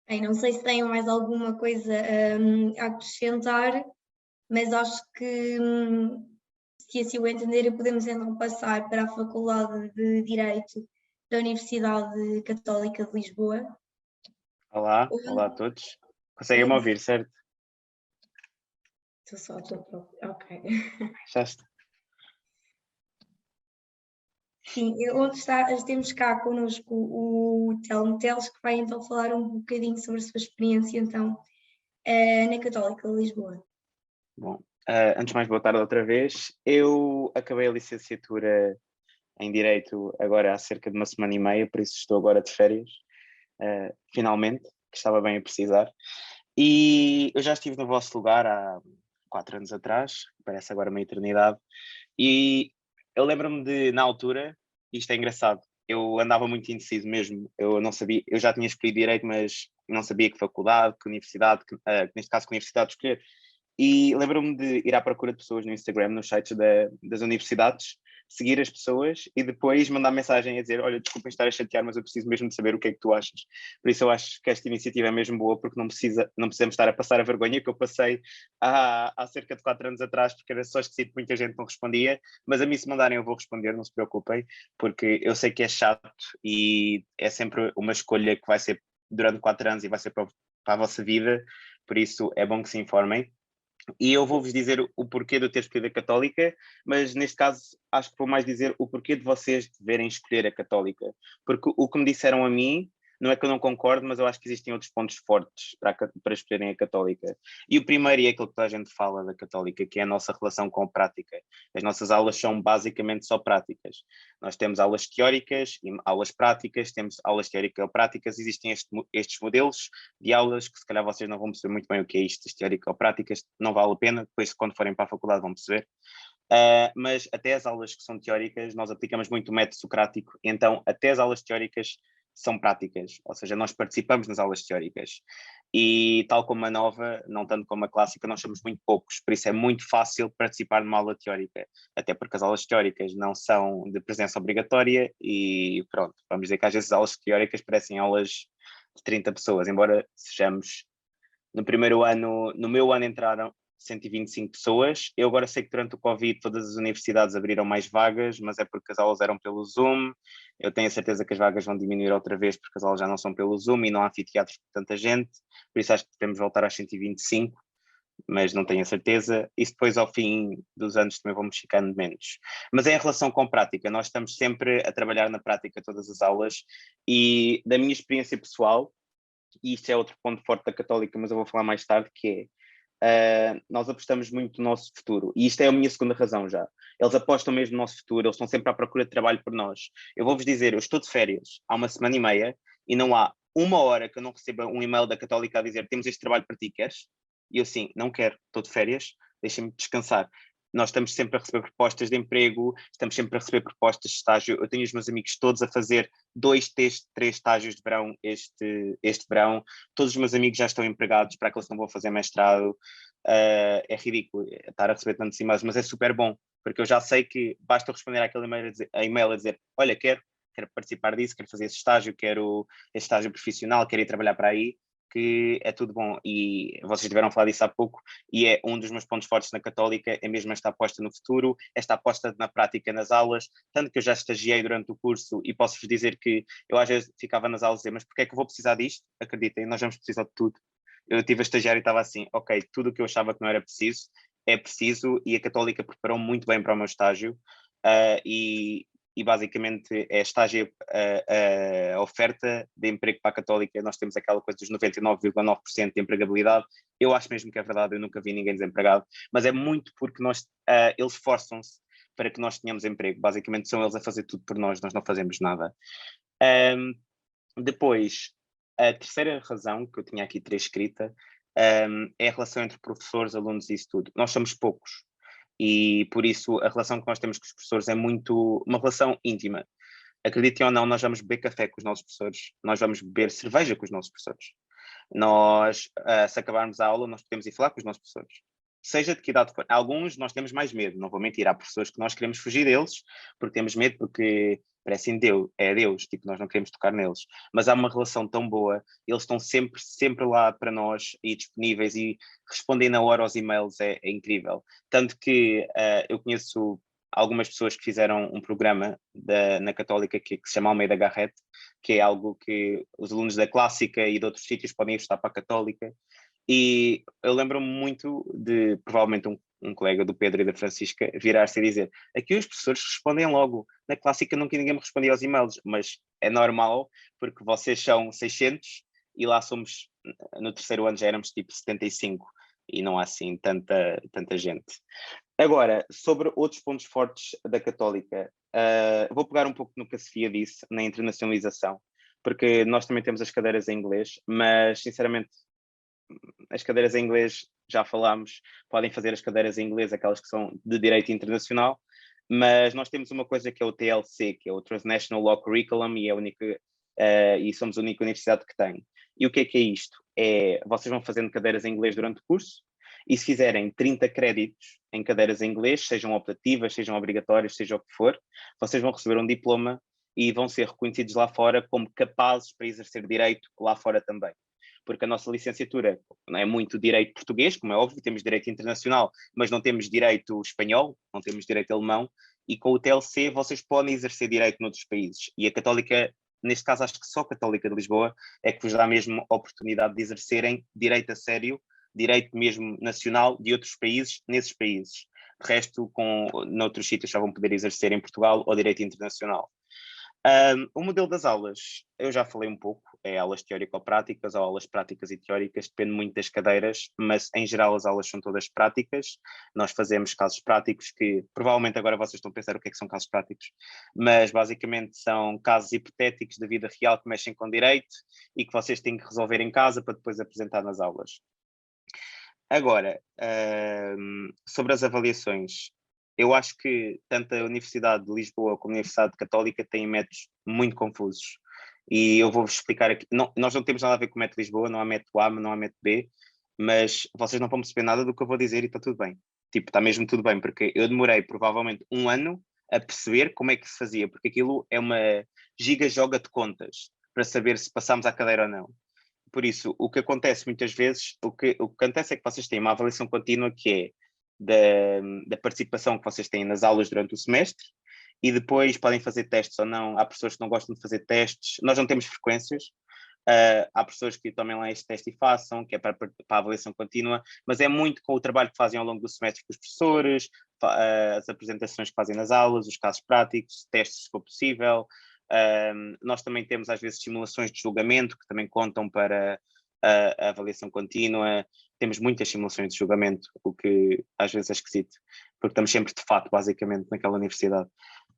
Speaker 1: Bem, não sei se tenho mais alguma coisa a acrescentar, mas acho que se assim o entenderem, podemos então passar para a Faculdade de Direito da Universidade Católica de Lisboa.
Speaker 5: Olá a todos. Conseguem-me ouvir, certo?
Speaker 1: Estou própria, ok.
Speaker 5: Já está.
Speaker 1: Sim, temos cá connosco o Telmo Teles, que vai então falar um bocadinho sobre a sua experiência então na Católica de Lisboa.
Speaker 5: Bom, antes de mais, boa tarde outra vez. Eu acabei a licenciatura em Direito agora há cerca de uma semana e meia, por isso estou agora de férias, finalmente, que estava bem a precisar. E eu já estive no vosso lugar há 4 anos atrás, parece agora uma eternidade, e eu lembro-me de, na altura, isto é engraçado, eu andava muito indeciso mesmo, eu não sabia, eu já tinha escolhido Direito, mas não sabia que faculdade, que universidade, neste caso que universidade escolher, e lembro-me de ir à procura de pessoas no Instagram, nos sites das universidades, seguir as pessoas e depois mandar mensagem a dizer, olha, desculpem estar a chatear, mas eu preciso mesmo de saber o que é que tu achas. Por isso eu acho que esta iniciativa é mesmo boa, porque não precisamos estar a passar a vergonha que eu passei há cerca de 4 anos atrás, porque era só esquecido, muita gente não respondia, mas a mim se mandarem eu vou responder, não se preocupem, porque eu sei que é chato e é sempre uma escolha que vai ser durante 4 anos e vai ser para a vossa vida, por isso é bom que se informem. E eu vou-vos dizer o porquê de eu ter escolhido a Católica, mas neste caso acho que vou mais dizer o porquê de vocês deverem escolher a Católica. Porque o que me disseram a mim, não é que eu não concordo, mas eu acho que existem outros pontos fortes para escolherem a Católica. E o primeiro, e é aquilo que toda a gente fala da Católica, que é a nossa relação com a prática. As nossas aulas são basicamente só práticas. Nós temos aulas teóricas e aulas práticas, temos aulas teórico-práticas, existem estes modelos de aulas que se calhar vocês não vão perceber muito bem o que é isto, as teórico-práticas, não vale a pena, depois quando forem para a faculdade vão perceber. Mas até as aulas que são teóricas, nós aplicamos muito o método socrático, então até as aulas teóricas são práticas, ou seja, nós participamos nas aulas teóricas. E tal como a nova, não tanto como a clássica, nós somos muito poucos, por isso é muito fácil participar numa aula teórica, até porque as aulas teóricas não são de presença obrigatória e pronto, vamos dizer que às vezes as aulas teóricas parecem aulas de 30 pessoas, embora sejamos no primeiro ano, no meu ano entraram 125 pessoas. Eu agora sei que durante o Covid todas as universidades abriram mais vagas, mas é porque as aulas eram pelo Zoom. Eu tenho a certeza que as vagas vão diminuir outra vez porque as aulas já não são pelo Zoom e não há anfiteatros por tanta gente. Por isso acho que devemos voltar aos 125, mas não tenho a certeza. Isso depois ao fim dos anos também vamos ficando menos. Mas é em relação com prática. Nós estamos sempre a trabalhar na prática todas as aulas e da minha experiência pessoal, e isto é outro ponto forte da Católica, mas eu vou falar mais tarde, que é, nós apostamos muito no nosso futuro, e isto é a minha segunda razão já. Eles apostam mesmo no nosso futuro, eles estão sempre à procura de trabalho por nós. Eu vou-vos dizer, eu estou de férias há 1 semana e meia, e não há 1 hora que eu não receba um e-mail da Católica a dizer, temos este trabalho para ti, queres? E eu sim, não quero, estou de férias, deixem-me descansar. Nós estamos sempre a receber propostas de emprego, estamos sempre a receber propostas de estágio. Eu tenho os meus amigos todos a fazer 2, 3 estágios de verão este verão. Todos os meus amigos já estão empregados para aqueles que não vão fazer mestrado. É ridículo estar a receber tantos e-mails, mas é super bom, porque eu já sei que basta responder àquele e-mail a dizer olha, quero participar disso, quero fazer esse estágio, quero esse estágio profissional, quero ir trabalhar para aí, que é tudo bom. E vocês tiveram a falar disso há pouco, e é um dos meus pontos fortes na Católica, é mesmo esta aposta no futuro, esta aposta na prática nas aulas, tanto que eu já estagiei durante o curso e posso-vos dizer que eu às vezes ficava nas aulas a dizer, mas porquê é que eu vou precisar disto? Acreditem, nós vamos precisar de tudo. Eu estive a estagiar e estava assim, ok, tudo o que eu achava que não era preciso, é preciso, e a Católica preparou muito bem para o meu estágio, e basicamente é estágio, a oferta de emprego para a Católica, nós temos aquela coisa dos 99,9% de empregabilidade. Eu acho mesmo que é verdade, eu nunca vi ninguém desempregado, mas é muito porque eles forçam-se para que nós tenhamos emprego, basicamente são eles a fazer tudo por nós não fazemos nada. Depois, a terceira razão, que eu tinha aqui 3 escrita, é a relação entre professores, alunos e isso tudo. Nós somos poucos, e por isso a relação que nós temos com os professores é muito uma relação íntima. Acreditem ou não, nós vamos beber café com os nossos professores, nós vamos beber cerveja com os nossos professores. Nós, se acabarmos a aula, nós podemos ir falar com os nossos professores. Seja de que idade for. Alguns nós temos mais medo, não vou mentir, há professores que nós queremos fugir deles, porque temos medo, porque parecem Deus, é Deus, tipo, nós não queremos tocar neles. Mas há uma relação tão boa, eles estão sempre lá para nós e disponíveis e respondem na hora aos e-mails, é incrível. Tanto que eu conheço algumas pessoas que fizeram um programa na Católica que se chama Almeida Garrett, que é algo que os alunos da Clássica e de outros sítios podem ir estudar para a Católica. E eu lembro-me muito de, provavelmente, um colega do Pedro e da Francisca virar-se e dizer, aqui os professores respondem logo, na Clássica nunca ninguém me respondia aos e-mails, mas é normal, porque vocês são 600 e lá somos, no terceiro ano já éramos tipo 75, e não há assim tanta gente. Agora, sobre outros pontos fortes da Católica, vou pegar um pouco no que a Sofia disse, na internacionalização, porque nós também temos as cadeiras em inglês, mas sinceramente as cadeiras em inglês já falámos, podem fazer as cadeiras em inglês, aquelas que são de direito internacional, mas nós temos uma coisa que é o TLC, que é o Transnational Law Curriculum, e é a única, e somos a única universidade que tem. E o que é isto? Vocês vão fazendo cadeiras em inglês durante o curso, E se fizerem 30 créditos em cadeiras em inglês, sejam optativas, sejam obrigatórias, seja o que for, vocês vão receber um diploma e vão ser reconhecidos lá fora como capazes para exercer direito lá fora também. Porque a nossa licenciatura não é muito direito português, como é óbvio, temos direito internacional, mas não temos direito espanhol, não temos direito alemão, e com o TLC vocês podem exercer direito noutros países. E a Católica, neste caso acho que só a Católica de Lisboa, é que vos dá mesmo a oportunidade de exercerem direito a sério, direito mesmo nacional de outros países, nesses países. De resto, noutros sítios já vão poder exercer em Portugal ou direito internacional. O modelo das aulas, eu já falei um pouco, é aulas teórico-práticas ou aulas práticas e teóricas, depende muito das cadeiras, mas em geral as aulas são todas práticas. Nós fazemos casos práticos que provavelmente agora vocês estão a pensar o que é que são casos práticos, mas basicamente são casos hipotéticos da vida real que mexem com direito e que vocês têm que resolver em casa para depois apresentar nas aulas. Agora, sobre as avaliações, eu acho que tanto a Universidade de Lisboa como a Universidade Católica têm métodos muito confusos. E eu vou-vos explicar aqui. Nós não temos nada a ver com o método Lisboa, não há método A, não há método B, mas vocês não vão perceber nada do que eu vou dizer e está tudo bem. Tipo, está mesmo tudo bem, porque eu demorei provavelmente 1 ano a perceber como é que se fazia, porque aquilo é uma giga-joga de contas para saber se passamos à cadeira ou não. Por isso, o que acontece muitas vezes, o que acontece é que vocês têm uma avaliação contínua que é da participação que vocês têm nas aulas durante o semestre e depois podem fazer testes ou não. Há pessoas que não gostam de fazer testes, nós não temos frequências, há pessoas que tomem lá este teste e façam, que é para a avaliação contínua, mas é muito com o trabalho que fazem ao longo do semestre com os professores, as apresentações que fazem nas aulas, os casos práticos, testes se for possível. Nós também temos às vezes simulações de julgamento que também contam para a avaliação contínua. Temos muitas simulações de julgamento, o que às vezes é esquisito, porque estamos sempre de fato basicamente naquela universidade.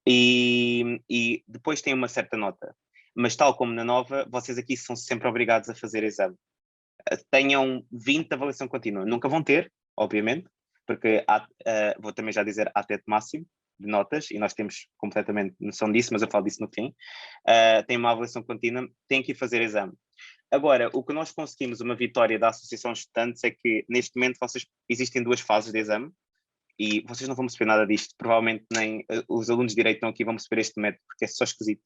Speaker 5: E depois tem uma certa nota, mas tal como na nova, vocês aqui são sempre obrigados a fazer exame. Tenham 20 de avaliação contínua, nunca vão ter, obviamente, porque vou também já dizer há teto máximo de notas, e nós temos completamente noção disso, mas eu falo disso no fim. Tem uma avaliação contínua, tem que ir fazer exame. Agora, o que nós conseguimos, uma vitória da Associação de Estudantes, é que neste momento existem 2 fases de exame, e vocês não vão perceber nada disto, provavelmente nem os alunos de Direito estão aqui vão perceber este método, porque é só esquisito.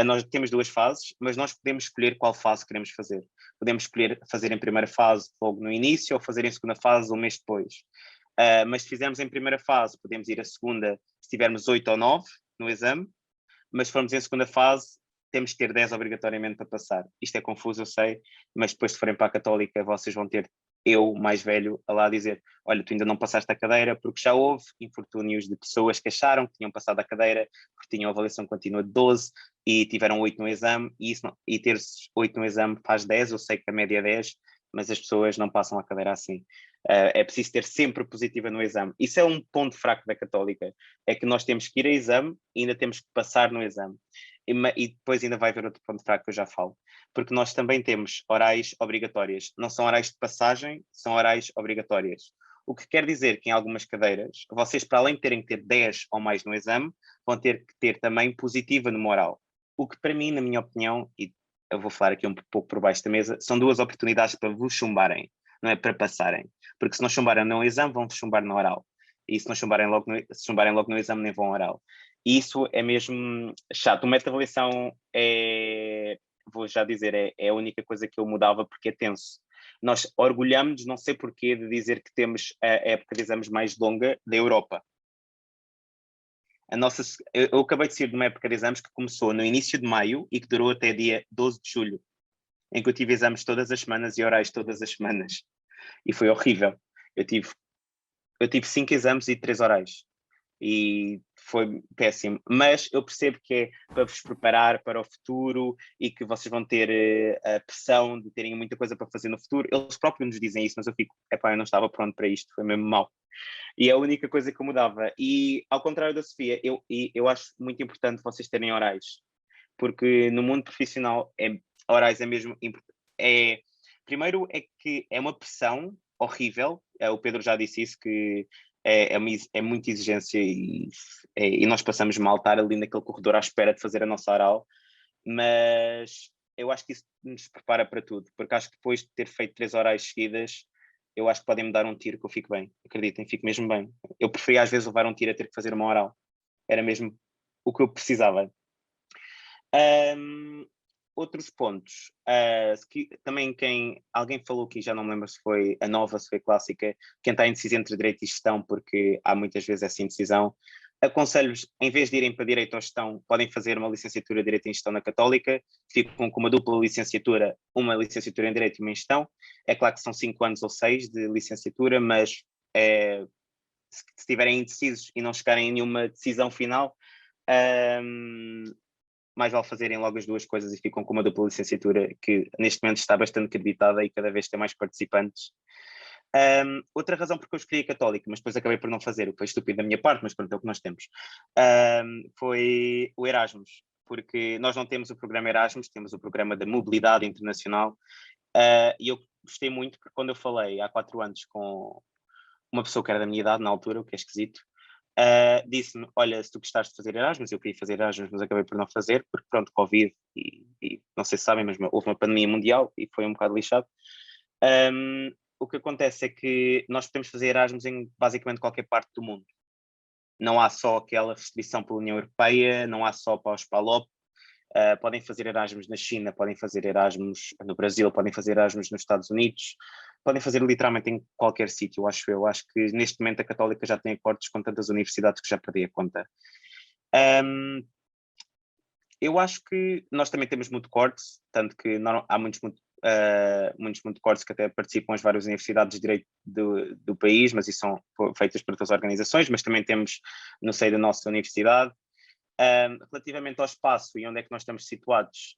Speaker 5: Nós temos 2 fases, mas nós podemos escolher qual fase queremos fazer. Podemos escolher fazer em primeira fase logo no início ou fazer em segunda fase 1 mês depois. Mas se fizermos em primeira fase, podemos ir à segunda se tivermos 8 ou 9 no exame, mas se formos em segunda fase, temos que ter 10 obrigatoriamente para passar. Isto é confuso, eu sei, mas depois se forem para a Católica, vocês vão ter eu, mais velho, a lá dizer, olha, tu ainda não passaste a cadeira, porque já houve infortúnios de pessoas que acharam que tinham passado a cadeira, porque tinham avaliação contínua de 12 e tiveram 8 no exame, e ter 8 no exame faz 10, eu sei que a média é 10, mas as pessoas não passam a cadeira assim. É preciso ter sempre positiva no exame. Isso é um ponto fraco da Católica, é que nós temos que ir a exame e ainda temos que passar no exame. E depois ainda vai haver outro ponto fraco que eu já falo, porque nós também temos orais obrigatórias, não são orais de passagem, são orais obrigatórias. O que quer dizer que em algumas cadeiras, vocês para além de terem que ter 10 ou mais no exame, vão ter que ter também positiva no oral. O que para mim, na minha opinião, e eu vou falar aqui um pouco por baixo da mesa, são 2 oportunidades para vos chumbarem, não é para passarem. Porque se não chumbarem no exame, vão chumbar no oral. E se não chumbarem logo no exame, nem vão ao oral. E isso é mesmo chato. O método de avaliação vou já dizer, é a única coisa que eu mudava porque é tenso. Nós orgulhamos, não sei porquê, de dizer que temos a época de exames mais longa da Europa. Eu acabei de sair de uma época de exames que começou no início de maio e que durou até dia 12 de julho, em que eu tive exames todas as semanas e orais todas as semanas. E foi horrível. Eu tive 5 exames e 3 orais. E foi péssimo, mas eu percebo que é para vos preparar para o futuro e que vocês vão ter a pressão de terem muita coisa para fazer no futuro. Eles próprios nos dizem isso, mas eu fico, eu não estava pronto para isto, foi mesmo mau. E é a única coisa que eu mudava. E ao contrário da Sofia, eu acho muito importante vocês terem orais, porque no mundo profissional orais é mesmo importante. Primeiro é que é uma pressão horrível, o Pedro já disse isso, que é muita exigência e nós passamos mal estar ali naquele corredor à espera de fazer a nossa oral, mas eu acho que isso nos prepara para tudo, porque acho que depois de ter feito 3 orais seguidas, eu acho que podem me dar um tiro que eu fico bem. Acreditem, fico mesmo bem. Eu preferia às vezes levar um tiro a ter que fazer uma oral. Era mesmo o que eu precisava. Outros pontos. Também alguém falou aqui, já não me lembro se foi a nova, se foi a clássica, quem está indeciso entre direito e gestão, porque há muitas vezes essa indecisão. Aconselho-vos, em vez de irem para direito ou gestão, podem fazer uma licenciatura de direito em gestão na Católica, ficam com uma dupla licenciatura, uma licenciatura em direito e uma em gestão. É claro que são 5 anos ou 6 de licenciatura, mas se estiverem indecisos e não chegarem a nenhuma decisão final, mais vale fazerem logo as duas coisas e ficam com uma dupla licenciatura que neste momento está bastante acreditada e cada vez tem mais participantes. Outra razão porque eu escolhi a Católica, mas depois acabei por não fazer, o que foi estúpido da minha parte, mas pronto, é o que nós temos, foi o Erasmus, porque nós não temos o programa Erasmus, temos o programa da mobilidade internacional, e eu gostei muito porque quando eu falei há 4 anos com uma pessoa que era da minha idade na altura, o que é esquisito, disse-me, olha, se tu gostaste de fazer Erasmus, eu queria fazer Erasmus, mas acabei por não fazer, porque pronto, Covid, e não sei se sabem, mas houve uma pandemia mundial e foi um bocado lixado. O que acontece é que nós podemos fazer Erasmus em basicamente qualquer parte do mundo. Não há só aquela restrição pela União Europeia, não há só para os PALOP, podem fazer Erasmus na China, podem fazer Erasmus no Brasil, podem fazer Erasmus nos Estados Unidos, podem fazer literalmente em qualquer sítio, acho eu. Acho que neste momento a Católica já tem acordos com tantas universidades que já perdi a conta. Eu acho que nós também temos muito cortes, tanto que há muitos muito cortes que até participam as várias universidades de direito do país, mas isso são feitas por outras organizações, mas também temos no seio da nossa universidade. Relativamente ao espaço e onde é que nós estamos situados,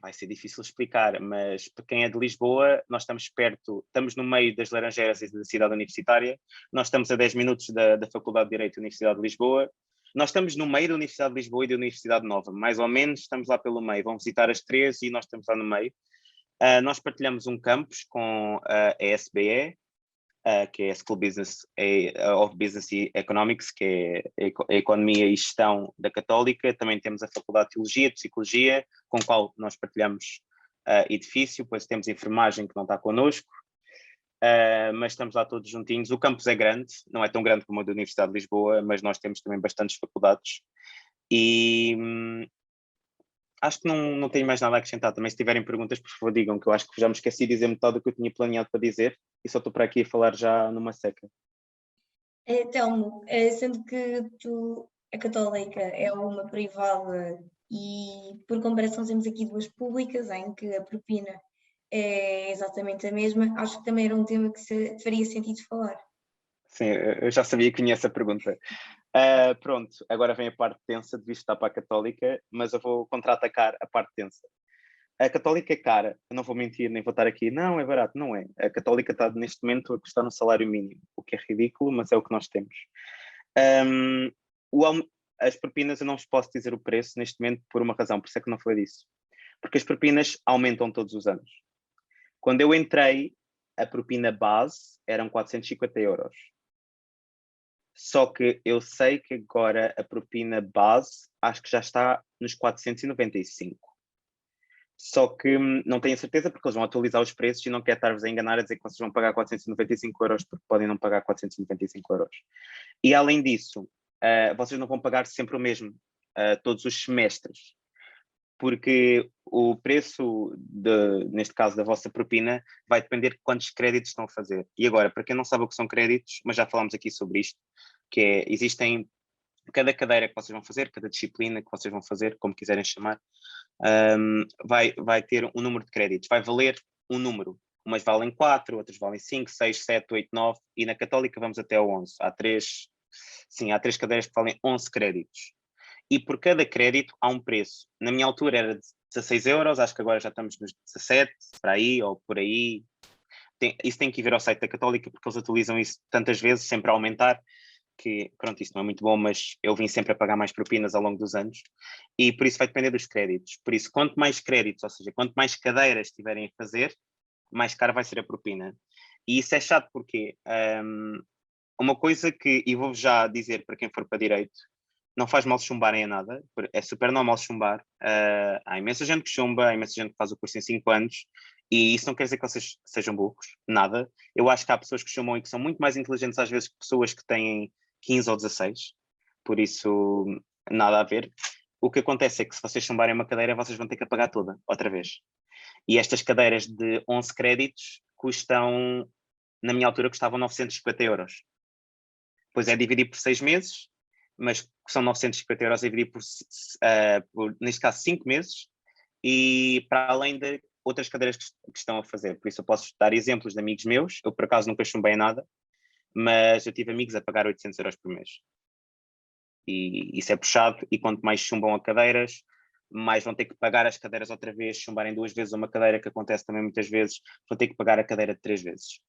Speaker 5: vai ser difícil explicar, mas para quem é de Lisboa, nós estamos no meio das Laranjeiras e da cidade universitária, nós estamos a 10 minutos da Faculdade de Direito da Universidade de Lisboa, nós estamos no meio da Universidade de Lisboa e da Universidade Nova, mais ou menos estamos lá pelo meio, vão visitar as 3 e nós estamos lá no meio. Nós partilhamos um campus com a SBE, que é a School of Business e Economics, que é a Economia e Gestão da Católica. Também temos a Faculdade de Teologia, de Psicologia, com a qual nós partilhamos edifício. Depois temos Enfermagem, que não está connosco, mas estamos lá todos juntinhos. O campus é grande, não é tão grande como o da Universidade de Lisboa, mas nós temos também bastantes faculdades. E acho que não tenho mais nada a acrescentar. Também se tiverem perguntas, por favor, digam, que eu acho que já me esqueci de dizer metade do que eu tinha planeado para dizer e só estou para aqui a falar já numa seca.
Speaker 1: Telmo, sendo que a Católica é uma privada e por comparação temos aqui 2 públicas em que a propina é exatamente a mesma, acho que também era um tema que faria sentido falar.
Speaker 5: Sim, eu já sabia que vinha essa pergunta. Pronto, agora vem a parte tensa, de vista para a Católica, mas eu vou contra-atacar a parte tensa. A Católica é cara, eu não vou mentir, nem vou estar aqui, não, é barato, não é. A Católica está neste momento a custar um salário mínimo, o que é ridículo, mas é o que nós temos. As propinas eu não vos posso dizer o preço neste momento por uma razão, por isso é que não foi disso. Porque as propinas aumentam todos os anos. Quando eu entrei, a propina base eram 450 euros. Só que eu sei que agora a propina base acho que já está nos 495. Só que não tenho certeza porque eles vão atualizar os preços e não quero estar-vos a enganar a dizer que vocês vão pagar 495 euros porque podem não pagar 495 euros. E além disso, vocês não vão pagar sempre o mesmo, todos os semestres. Porque o preço, neste caso, da vossa propina, vai depender de quantos créditos estão a fazer. E agora, para quem não sabe o que são créditos, mas já falámos aqui sobre isto, que existem cada cadeira que vocês vão fazer, cada disciplina que vocês vão fazer, como quiserem chamar, vai ter um número de créditos, vai valer um número. Umas valem 4, outras valem 5, 6, 7, 8, 9, e na Católica vamos até ao 11. Há 3 cadeiras que valem 11 créditos. E por cada crédito há um preço. Na minha altura era de 16 euros, acho que agora já estamos nos 17, para aí, ou por aí. Isso tem que ir ver ao site da Católica, porque eles atualizam isso tantas vezes, sempre a aumentar, que, pronto, isso não é muito bom, mas eu vim sempre a pagar mais propinas ao longo dos anos, e por isso vai depender dos créditos. Por isso, quanto mais créditos, ou seja, quanto mais cadeiras estiverem a fazer, mais cara vai ser a propina. E isso é chato porque uma coisa que, e vou já dizer para quem for para direito, não faz mal chumbarem a nada, é super normal chumbar. Há imensa gente que chumba, há imensa gente que faz o curso em 5 anos, E isso não quer dizer que vocês sejam burros, nada. Eu acho que há pessoas que chumbam e que são muito mais inteligentes às vezes que pessoas que têm 15 ou 16, por isso nada a ver. O que acontece é que se vocês chumbarem uma cadeira, vocês vão ter que pagar toda, outra vez. E estas cadeiras de 11 créditos custam, na minha altura, custavam 950 euros. Pois é dividir por 6 meses, mas são 950 euros a dividir por, neste caso, 5 meses, e para além de outras cadeiras que estão a fazer. Por isso eu posso dar exemplos de amigos meus, eu por acaso nunca chumbei nada, mas eu tive amigos a pagar 800 euros por mês. E isso é puxado, e quanto mais chumbam a cadeiras, mais vão ter que pagar as cadeiras outra vez, chumbarem 2 vezes uma cadeira, que acontece também muitas vezes, vão ter que pagar a cadeira 3 vezes.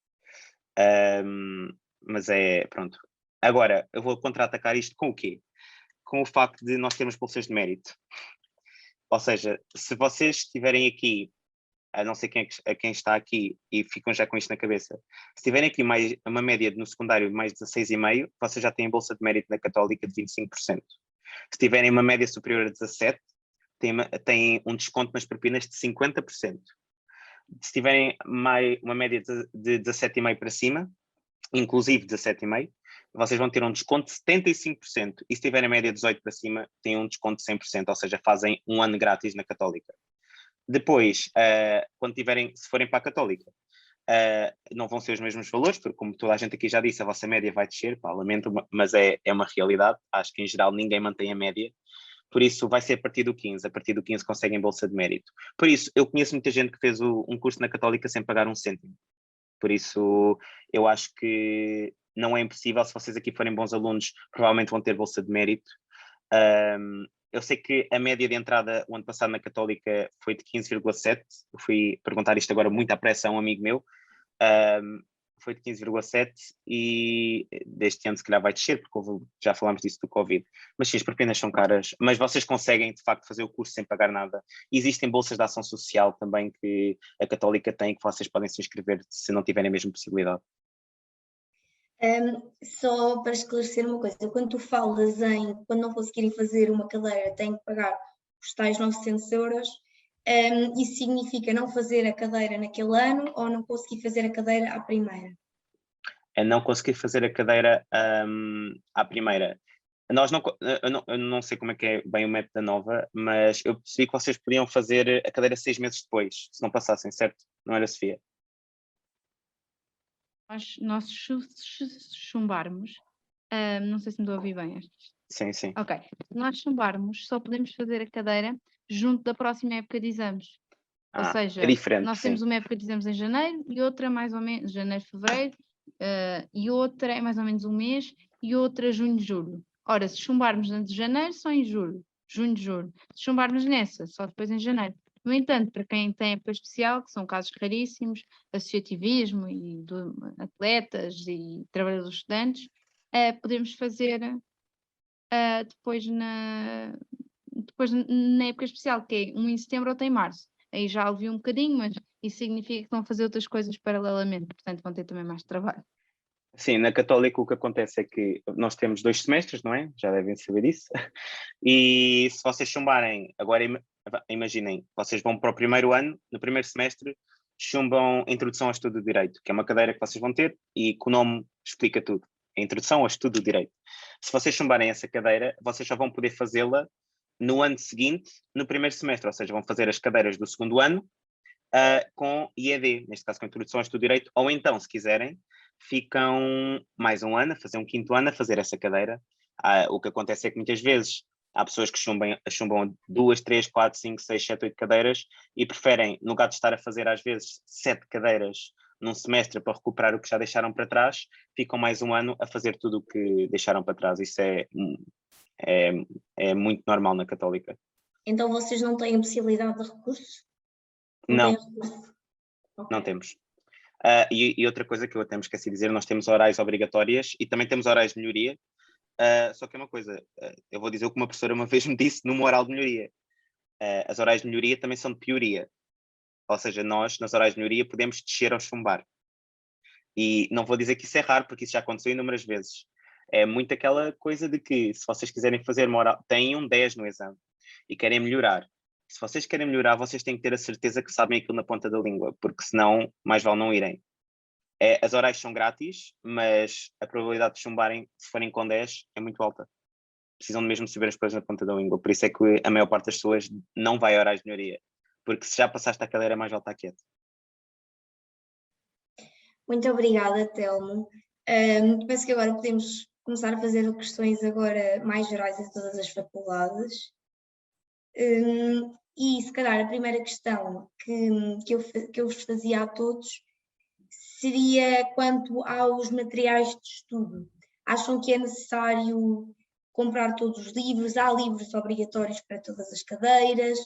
Speaker 5: Mas pronto. Agora, eu vou contra-atacar isto com o quê? Com o facto de nós termos bolsas de mérito. Ou seja, se vocês estiverem aqui, a não sei quem está aqui e ficam já com isto na cabeça, se tiverem aqui uma média no secundário de mais de 16,5, vocês já têm bolsa de mérito na Católica de 25%. Se tiverem uma média superior a 17, têm um desconto nas propinas de 50%. Se tiverem uma média de 17,5 para cima, inclusive 17,5, vocês vão ter um desconto de 75%. E se tiverem média de 18 para cima, têm um desconto de 100%, ou seja, fazem um ano grátis na Católica. Depois, se forem para a Católica, não vão ser os mesmos valores, porque como toda a gente aqui já disse, a vossa média vai descer, lamento, mas é uma realidade. Acho que em geral ninguém mantém a média. Por isso vai ser a partir do 15. A partir do 15 conseguem bolsa de mérito. Por isso, eu conheço muita gente que fez um curso na Católica sem pagar um cêntimo. Por isso, eu acho que não é impossível. Se vocês aqui forem bons alunos, provavelmente vão ter bolsa de mérito. Eu sei que a média de entrada o ano passado na Católica foi de 15,7. Eu fui perguntar isto agora muito à pressa a um amigo meu. Foi de 15,7 e deste ano se calhar vai descer, porque já falámos disso do Covid. Mas sim, as propinas são caras, mas vocês conseguem de facto fazer o curso sem pagar nada. Existem bolsas de ação social também que a Católica tem, que vocês podem se inscrever se não tiverem a mesma possibilidade.
Speaker 1: Só para esclarecer uma coisa, quando tu falas quando não conseguirem fazer uma cadeira têm que pagar os tais 900 euros, isso significa não fazer a cadeira naquele ano ou não conseguir fazer a cadeira à primeira?
Speaker 5: É não conseguir fazer a cadeira à primeira. Eu não sei como é que é bem o método da Nova, mas eu percebi que vocês podiam fazer a cadeira 6 meses depois, se não passassem, certo? Não era, Sofia?
Speaker 2: Nós chumbarmos, não sei se me estou a ouvir bem.
Speaker 5: Sim, sim.
Speaker 2: Ok, se nós chumbarmos, só podemos fazer a cadeira junto da próxima época de exames. Ou seja,
Speaker 5: é diferente,
Speaker 2: nós temos uma época de exames em janeiro e outra mais ou menos, janeiro, fevereiro, e outra é mais ou menos um mês, e outra junho, julho. Ora, se chumbarmos antes de janeiro, só em julho, julho. Se chumbarmos nessa, só depois em janeiro. No entanto, para quem tem época especial, que são casos raríssimos, associativismo e atletas e trabalhadores estudantes, podemos fazer depois na época especial, que é um em setembro ou em março. Aí já ouvi um bocadinho, mas isso significa que estão a fazer outras coisas paralelamente, portanto vão ter também mais trabalho.
Speaker 5: Sim, na Católica o que acontece é que nós temos 2 semestres, não é? Já devem saber isso. E se vocês chumbarem, agora imaginem, vocês vão para o primeiro ano, no primeiro semestre, chumbam Introdução ao Estudo do Direito, que é uma cadeira que vocês vão ter e que o nome explica tudo. A Introdução ao Estudo do Direito. Se vocês chumbarem essa cadeira, vocês só vão poder fazê-la no ano seguinte, no primeiro semestre, ou seja, vão fazer as cadeiras do segundo ano com IED, neste caso com Introdução ao Estudo do Direito, ou então, se quiserem, ficam mais um ano, a fazer um quinto ano, a fazer essa cadeira. O que acontece é que muitas vezes há pessoas que chumbam 2, 3, 4, 5, 6, 7, 8 cadeiras e preferem, no lugar de estar a fazer às vezes 7 cadeiras num semestre para recuperar o que já deixaram para trás, ficam mais um ano a fazer tudo o que deixaram para trás. Isso é muito normal na Católica.
Speaker 1: Então vocês não têm possibilidade de recurso?
Speaker 5: Não,
Speaker 1: têm recurso? Okay.
Speaker 5: Não temos. E outra coisa que eu até me esqueci de dizer, nós temos horários obrigatórias e também temos horários de melhoria, só que é uma coisa, eu vou dizer o que uma professora uma vez me disse numa oral de melhoria. As horários de melhoria também são de pioria, ou seja, nós nas horários de melhoria podemos descer ao chumbar. E não vou dizer que isso é raro, porque isso já aconteceu inúmeras vezes. É muito aquela coisa de que se vocês quiserem fazer uma oral, têm um 10 no exame e querem melhorar. se vocês querem melhorar, vocês têm que ter a certeza que sabem aquilo na ponta da língua, porque senão mais vale não irem. As orais são grátis, mas a probabilidade de chumbarem, se forem com 10, é muito alta. Precisam de mesmo saber as coisas na ponta da língua. Por isso é que a maior parte das pessoas não vai a orais de melhoria. Porque se já passaste a cadeira, mais vale estar quieto.
Speaker 1: Muito obrigada, Telmo. Penso que agora podemos começar a fazer questões agora mais gerais a todas as faculdades. E se calhar a primeira questão que eu vos fazia a todos seria quanto aos materiais de estudo. Acham que é necessário comprar todos os livros? Há livros obrigatórios para todas as cadeiras?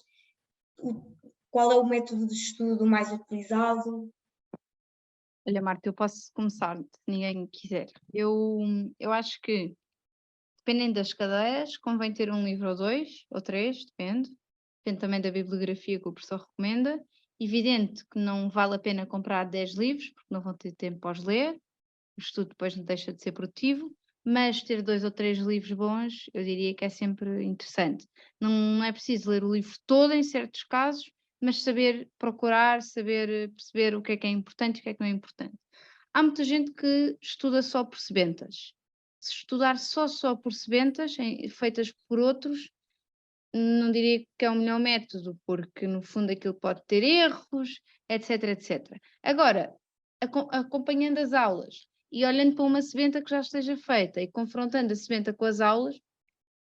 Speaker 1: Qual é o método de estudo mais utilizado?
Speaker 2: Olha, Marta, eu posso começar, se ninguém quiser. Eu acho que, dependendo das cadeiras, convém ter um livro ou 2, ou 3, depende. Depende também da bibliografia que o professor recomenda. Evidente que não vale a pena comprar 10 livros, porque não vão ter tempo para os ler. O estudo depois não deixa de ser produtivo. Mas ter 2 ou 3 livros bons, eu diria que é sempre interessante. Não é preciso ler o livro todo em certos casos, mas saber procurar, saber perceber o que é importante e o que é que não é importante. Há muita gente que estuda só por sebentas. Se estudar só por sebentas, feitas por outros, não diria que é o melhor método, porque no fundo aquilo pode ter erros, etc, etc. Agora, acompanhando as aulas e olhando para uma sebenta que já esteja feita e confrontando a sebenta com as aulas,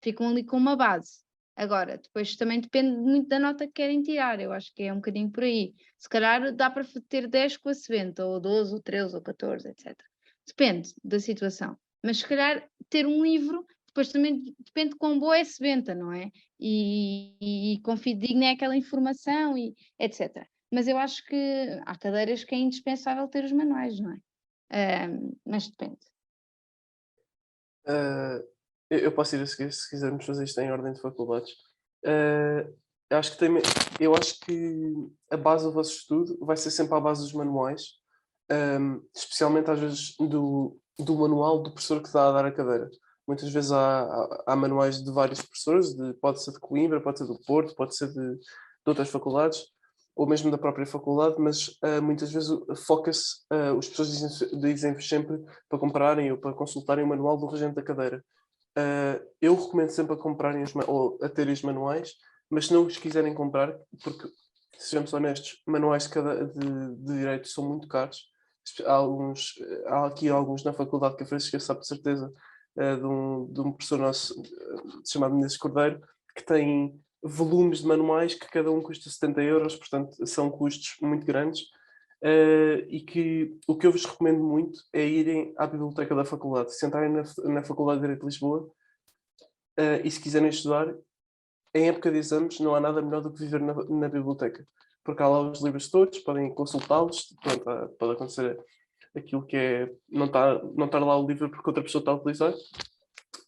Speaker 2: ficam ali com uma base. Agora, depois também depende muito da nota que querem tirar, eu acho que é um bocadinho por aí. Se calhar dá para ter 10 com a sebenta, ou 12, ou 13, ou 14, etc. Depende da situação. Mas se calhar ter um livro, depois também depende de quão boa é a sebenta, não é? E quão fidedigna é aquela informação, e etc. Mas eu acho que há cadeiras que é indispensável ter os manuais, não é? Mas depende.
Speaker 3: Eu posso ir a seguir se quisermos fazer isto em ordem de faculdades. Eu acho que a base do vosso estudo vai ser sempre à base dos manuais, especialmente às vezes do manual do professor que está a dar a cadeira. Muitas vezes há manuais de vários professores, pode ser de Coimbra, pode ser do Porto, pode ser de outras faculdades, ou mesmo da própria faculdade, mas muitas vezes foca-se, os professores dizem sempre para comprarem ou para consultarem o manual do regente da cadeira. Eu recomendo sempre a comprarem ou a terem os manuais, mas se não os quiserem comprar, porque, sejamos honestos, manuais de direito são muito caros. Há aqui alguns na faculdade que a Francisca sabe de certeza, de um professor nosso chamado Menezes Cordeiro, que tem volumes de manuais que cada um custa 70 euros, portanto são custos muito grandes. E que o que eu vos recomendo muito é irem à biblioteca da faculdade, se entrarem na Faculdade de Direito de Lisboa, e se quiserem estudar, em época de exames não há nada melhor do que viver na biblioteca, porque há lá os livros todos, podem consultá-los, pode acontecer aquilo que é não estar lá o livro porque outra pessoa está a utilizar,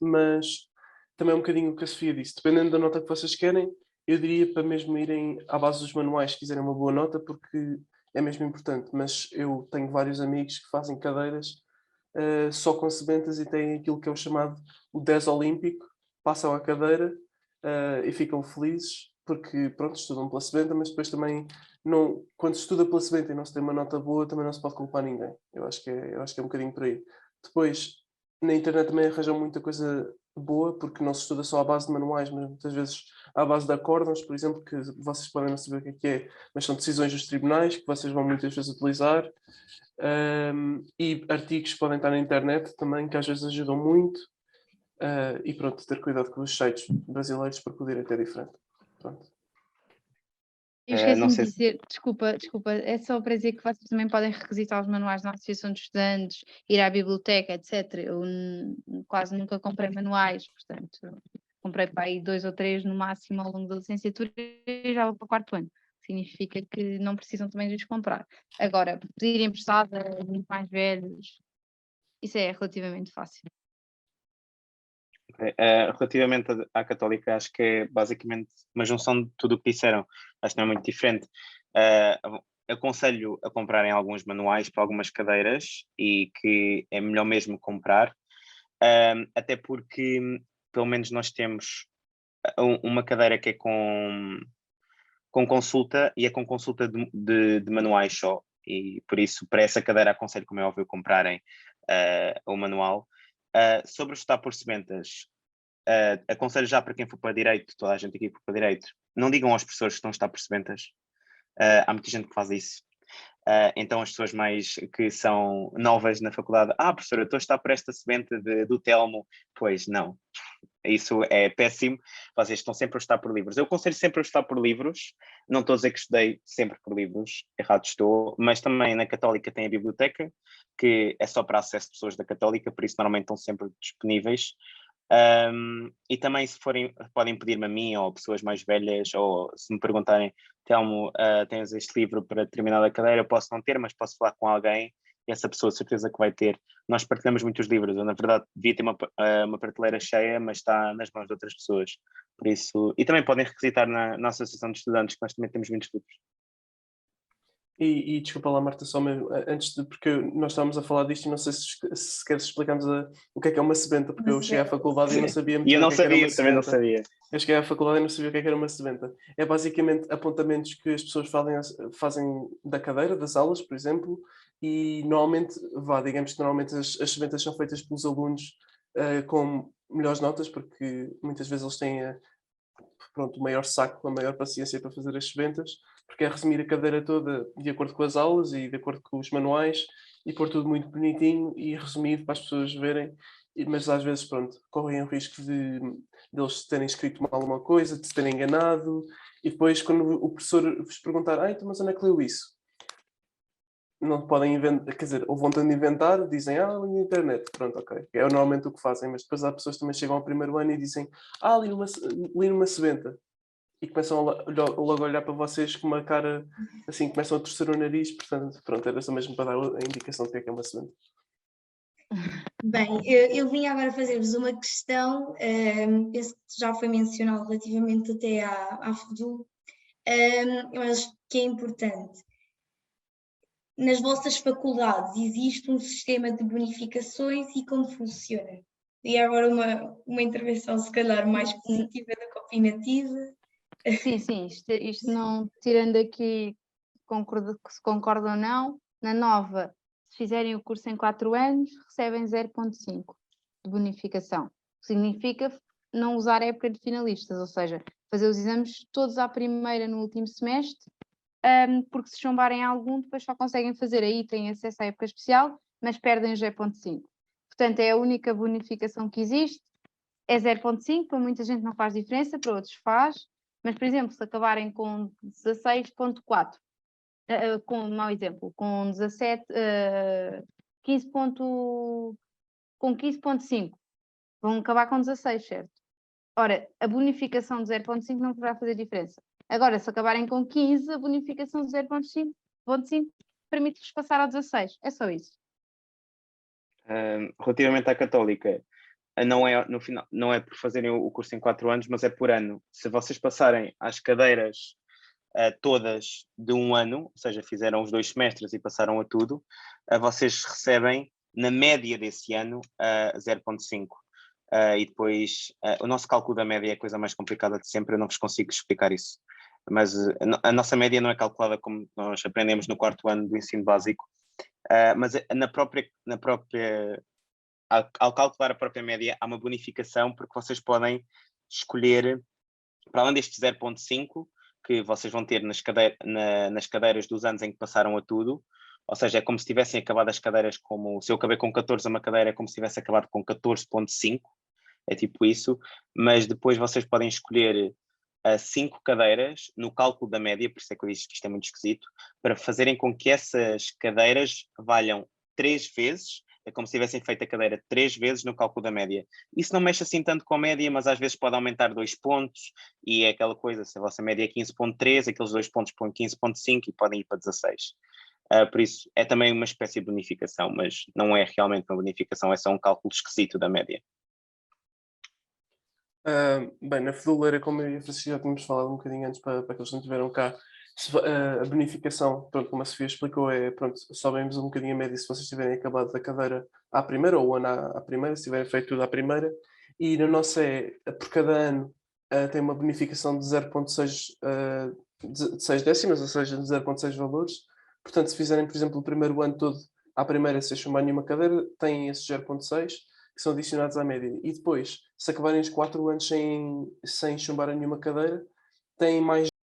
Speaker 3: mas também é um bocadinho o que a Sofia disse, dependendo da nota que vocês querem, eu diria para mesmo irem à base dos manuais se quiserem uma boa nota, porque é mesmo importante, mas eu tenho vários amigos que fazem cadeiras só com sementas e têm aquilo que é o chamado o 10 olímpico, passam a cadeira e ficam felizes porque, pronto, estudam pela sementa, mas depois também, não, quando se estuda pela sementa e não se tem uma nota boa, também não se pode culpar ninguém. Eu acho que é um bocadinho por aí. Depois, na internet também arranjam muita coisa boa, porque não se estuda só à base de manuais, mas muitas vezes à base de acórdãos, por exemplo, que vocês podem não saber o que é, mas são decisões dos tribunais que vocês vão muitas vezes utilizar. E artigos que podem estar na internet também, que às vezes ajudam muito. E pronto, ter cuidado com os sites brasileiros porque o direito é diferente. Pronto.
Speaker 2: Eu
Speaker 5: não
Speaker 2: esqueci-me de
Speaker 5: sei
Speaker 2: dizer, desculpa, é só para dizer que vocês também podem requisitar os manuais na Associação de Estudantes, ir à biblioteca, etc. Eu quase nunca comprei manuais, portanto, comprei para aí 2 ou 3 no máximo ao longo da licenciatura e já vou para o 4º ano. Significa que não precisam também de os comprar. Agora, pedir emprestado a muito mais velhos, isso é relativamente fácil.
Speaker 5: Relativamente à Católica, acho que é basicamente uma junção de tudo o que disseram. Acho que não é muito diferente. Aconselho a comprarem alguns manuais para algumas cadeiras e que é melhor mesmo comprar, até porque pelo menos nós temos uma cadeira que é com com consulta, e é com consulta de manuais só, e por isso, para essa cadeira aconselho, como é óbvio, comprarem o manual. Sobre o estudar por sementas, aconselho já para quem for para direito, toda a gente aqui for para direito, não digam aos professores que estão a estudar por sementas, há muita gente que faz isso. Então as pessoas mais que são novas na faculdade, professor, eu estou a estar por esta sementa do Telmo, pois não, isso é péssimo, vocês estão sempre a estudar por livros. Eu aconselho sempre a estudar por livros, não estou a dizer que estudei sempre por livros, errado estou, mas também na Católica tem a biblioteca, que é só para acesso de pessoas da Católica, por isso normalmente estão sempre disponíveis. E também, se forem, podem pedir-me a mim ou a pessoas mais velhas, ou se me perguntarem, Telmo, tens este livro para determinada cadeira, eu posso não ter, mas posso falar com alguém e essa pessoa certeza que vai ter. Nós partilhamos muitos livros, eu na verdade devia ter uma prateleira cheia, mas está nas mãos de outras pessoas, por isso, e também podem requisitar na nossa associação de estudantes, que nós também temos muitos livros.
Speaker 3: E desculpa lá, Marta, só mesmo, porque nós estávamos a falar disto e não sei se queres explicarmos o que é uma sebenta, porque eu cheguei à faculdade e não sabia muito
Speaker 5: bem o que era uma
Speaker 3: sebenta.
Speaker 5: Também não sabia.
Speaker 3: Eu cheguei à faculdade e não sabia o que era uma sebenta. É basicamente apontamentos que as pessoas fazem da cadeira, das aulas, por exemplo, e normalmente, digamos que normalmente as sebentas são feitas pelos alunos com melhores notas, porque muitas vezes eles têm o maior saco, a maior paciência para fazer as sebentas, porque é resumir a cadeira toda de acordo com as aulas e de acordo com os manuais e pôr tudo muito bonitinho e resumido para as pessoas verem, mas às vezes, correm o risco de eles terem escrito mal uma coisa, de se terem enganado, e depois quando o professor vos perguntar, então, mas onde é que leu isso? Não podem inventar, quer dizer, ou vão tendo inventar, dizem, na internet, pronto, ok. É normalmente o que fazem, mas depois há pessoas que também chegam ao primeiro ano e dizem, li numa sebenta. E começam logo a olhar para vocês com uma cara, assim, começam a torcer o nariz, portanto, pronto, era só mesmo para dar a indicação do que é uma sebenta.
Speaker 1: Bem, eu vim agora fazer-vos uma questão, penso que já foi mencionado relativamente até à FDU, eu acho que é importante. Nas vossas faculdades existe um sistema de bonificações e como funciona? E agora uma intervenção se calhar mais positiva do que opinativa.
Speaker 2: Sim, isto não, tirando aqui se concorda ou não, na nova, se fizerem o curso em 4 anos, recebem 0,5 de bonificação. Significa não usar a época de finalistas, ou seja, fazer os exames todos à primeira no último semestre, porque se chumbarem algum, depois só conseguem fazer, aí têm acesso à época especial, mas perdem 0,5. Portanto, é a única bonificação que existe, é 0,5, para muita gente não faz diferença, para outros faz, mas, por exemplo, se acabarem com 16,4, com um mau exemplo, com 17, 15,5, vão acabar com 16, certo? Ora, a bonificação de 0,5 não vai fazer diferença. Agora, se acabarem com 15, a bonificação de 0,5 permite-vos passar ao 16. É só isso.
Speaker 5: Relativamente à Católica, no final, não é por fazerem o curso em 4 anos, mas é por ano. Se vocês passarem às cadeiras todas de um ano, ou seja, fizeram os 2 semestres e passaram a tudo, vocês recebem, na média desse ano, 0,5. E depois, o nosso cálculo da média é a coisa mais complicada de sempre, eu não vos consigo explicar isso. Mas a nossa média não é calculada como nós aprendemos no 4º ano do ensino básico, mas ao calcular a própria média, há uma bonificação, porque vocês podem escolher, para além deste 0,5, que vocês vão ter nas cadeiras dos anos em que passaram a tudo, ou seja, é como se tivessem acabado as cadeiras como, se eu acabei com 14 a uma cadeira, é como se tivesse acabado com 14,5, é tipo isso, mas depois vocês podem escolher 5 cadeiras no cálculo da média, por isso é que eu disse que isto é muito esquisito, para fazerem com que essas cadeiras valham 3 vezes, é como se tivessem feito a cadeira 3 vezes no cálculo da média. Isso não mexe assim tanto com a média, mas às vezes pode aumentar 2 pontos, e é aquela coisa, se a vossa média é 15,3, aqueles 2 pontos põem 15,5 e podem ir para 16. Por isso, é também uma espécie de bonificação, mas não é realmente uma bonificação, é só um cálculo esquisito da média.
Speaker 3: Bem, na FDU era como eu e a Francisca já tínhamos falado um bocadinho antes para que eles não tiveram cá. A bonificação, como a Sofia explicou, sobemos um bocadinho a média se vocês tiverem acabado a cadeira à primeira, ou o ano à primeira, se tiverem feito tudo à primeira, e na nossa por cada ano tem uma bonificação de 0,6 de 6 décimas, ou seja, de 0,6 valores. Portanto, se fizerem, por exemplo, o primeiro ano todo à primeira sem chumbar nenhuma cadeira, têm esses 0,6 que são adicionados à média. E depois, se acabarem os 4 anos sem chumbar nenhuma cadeira, têm mais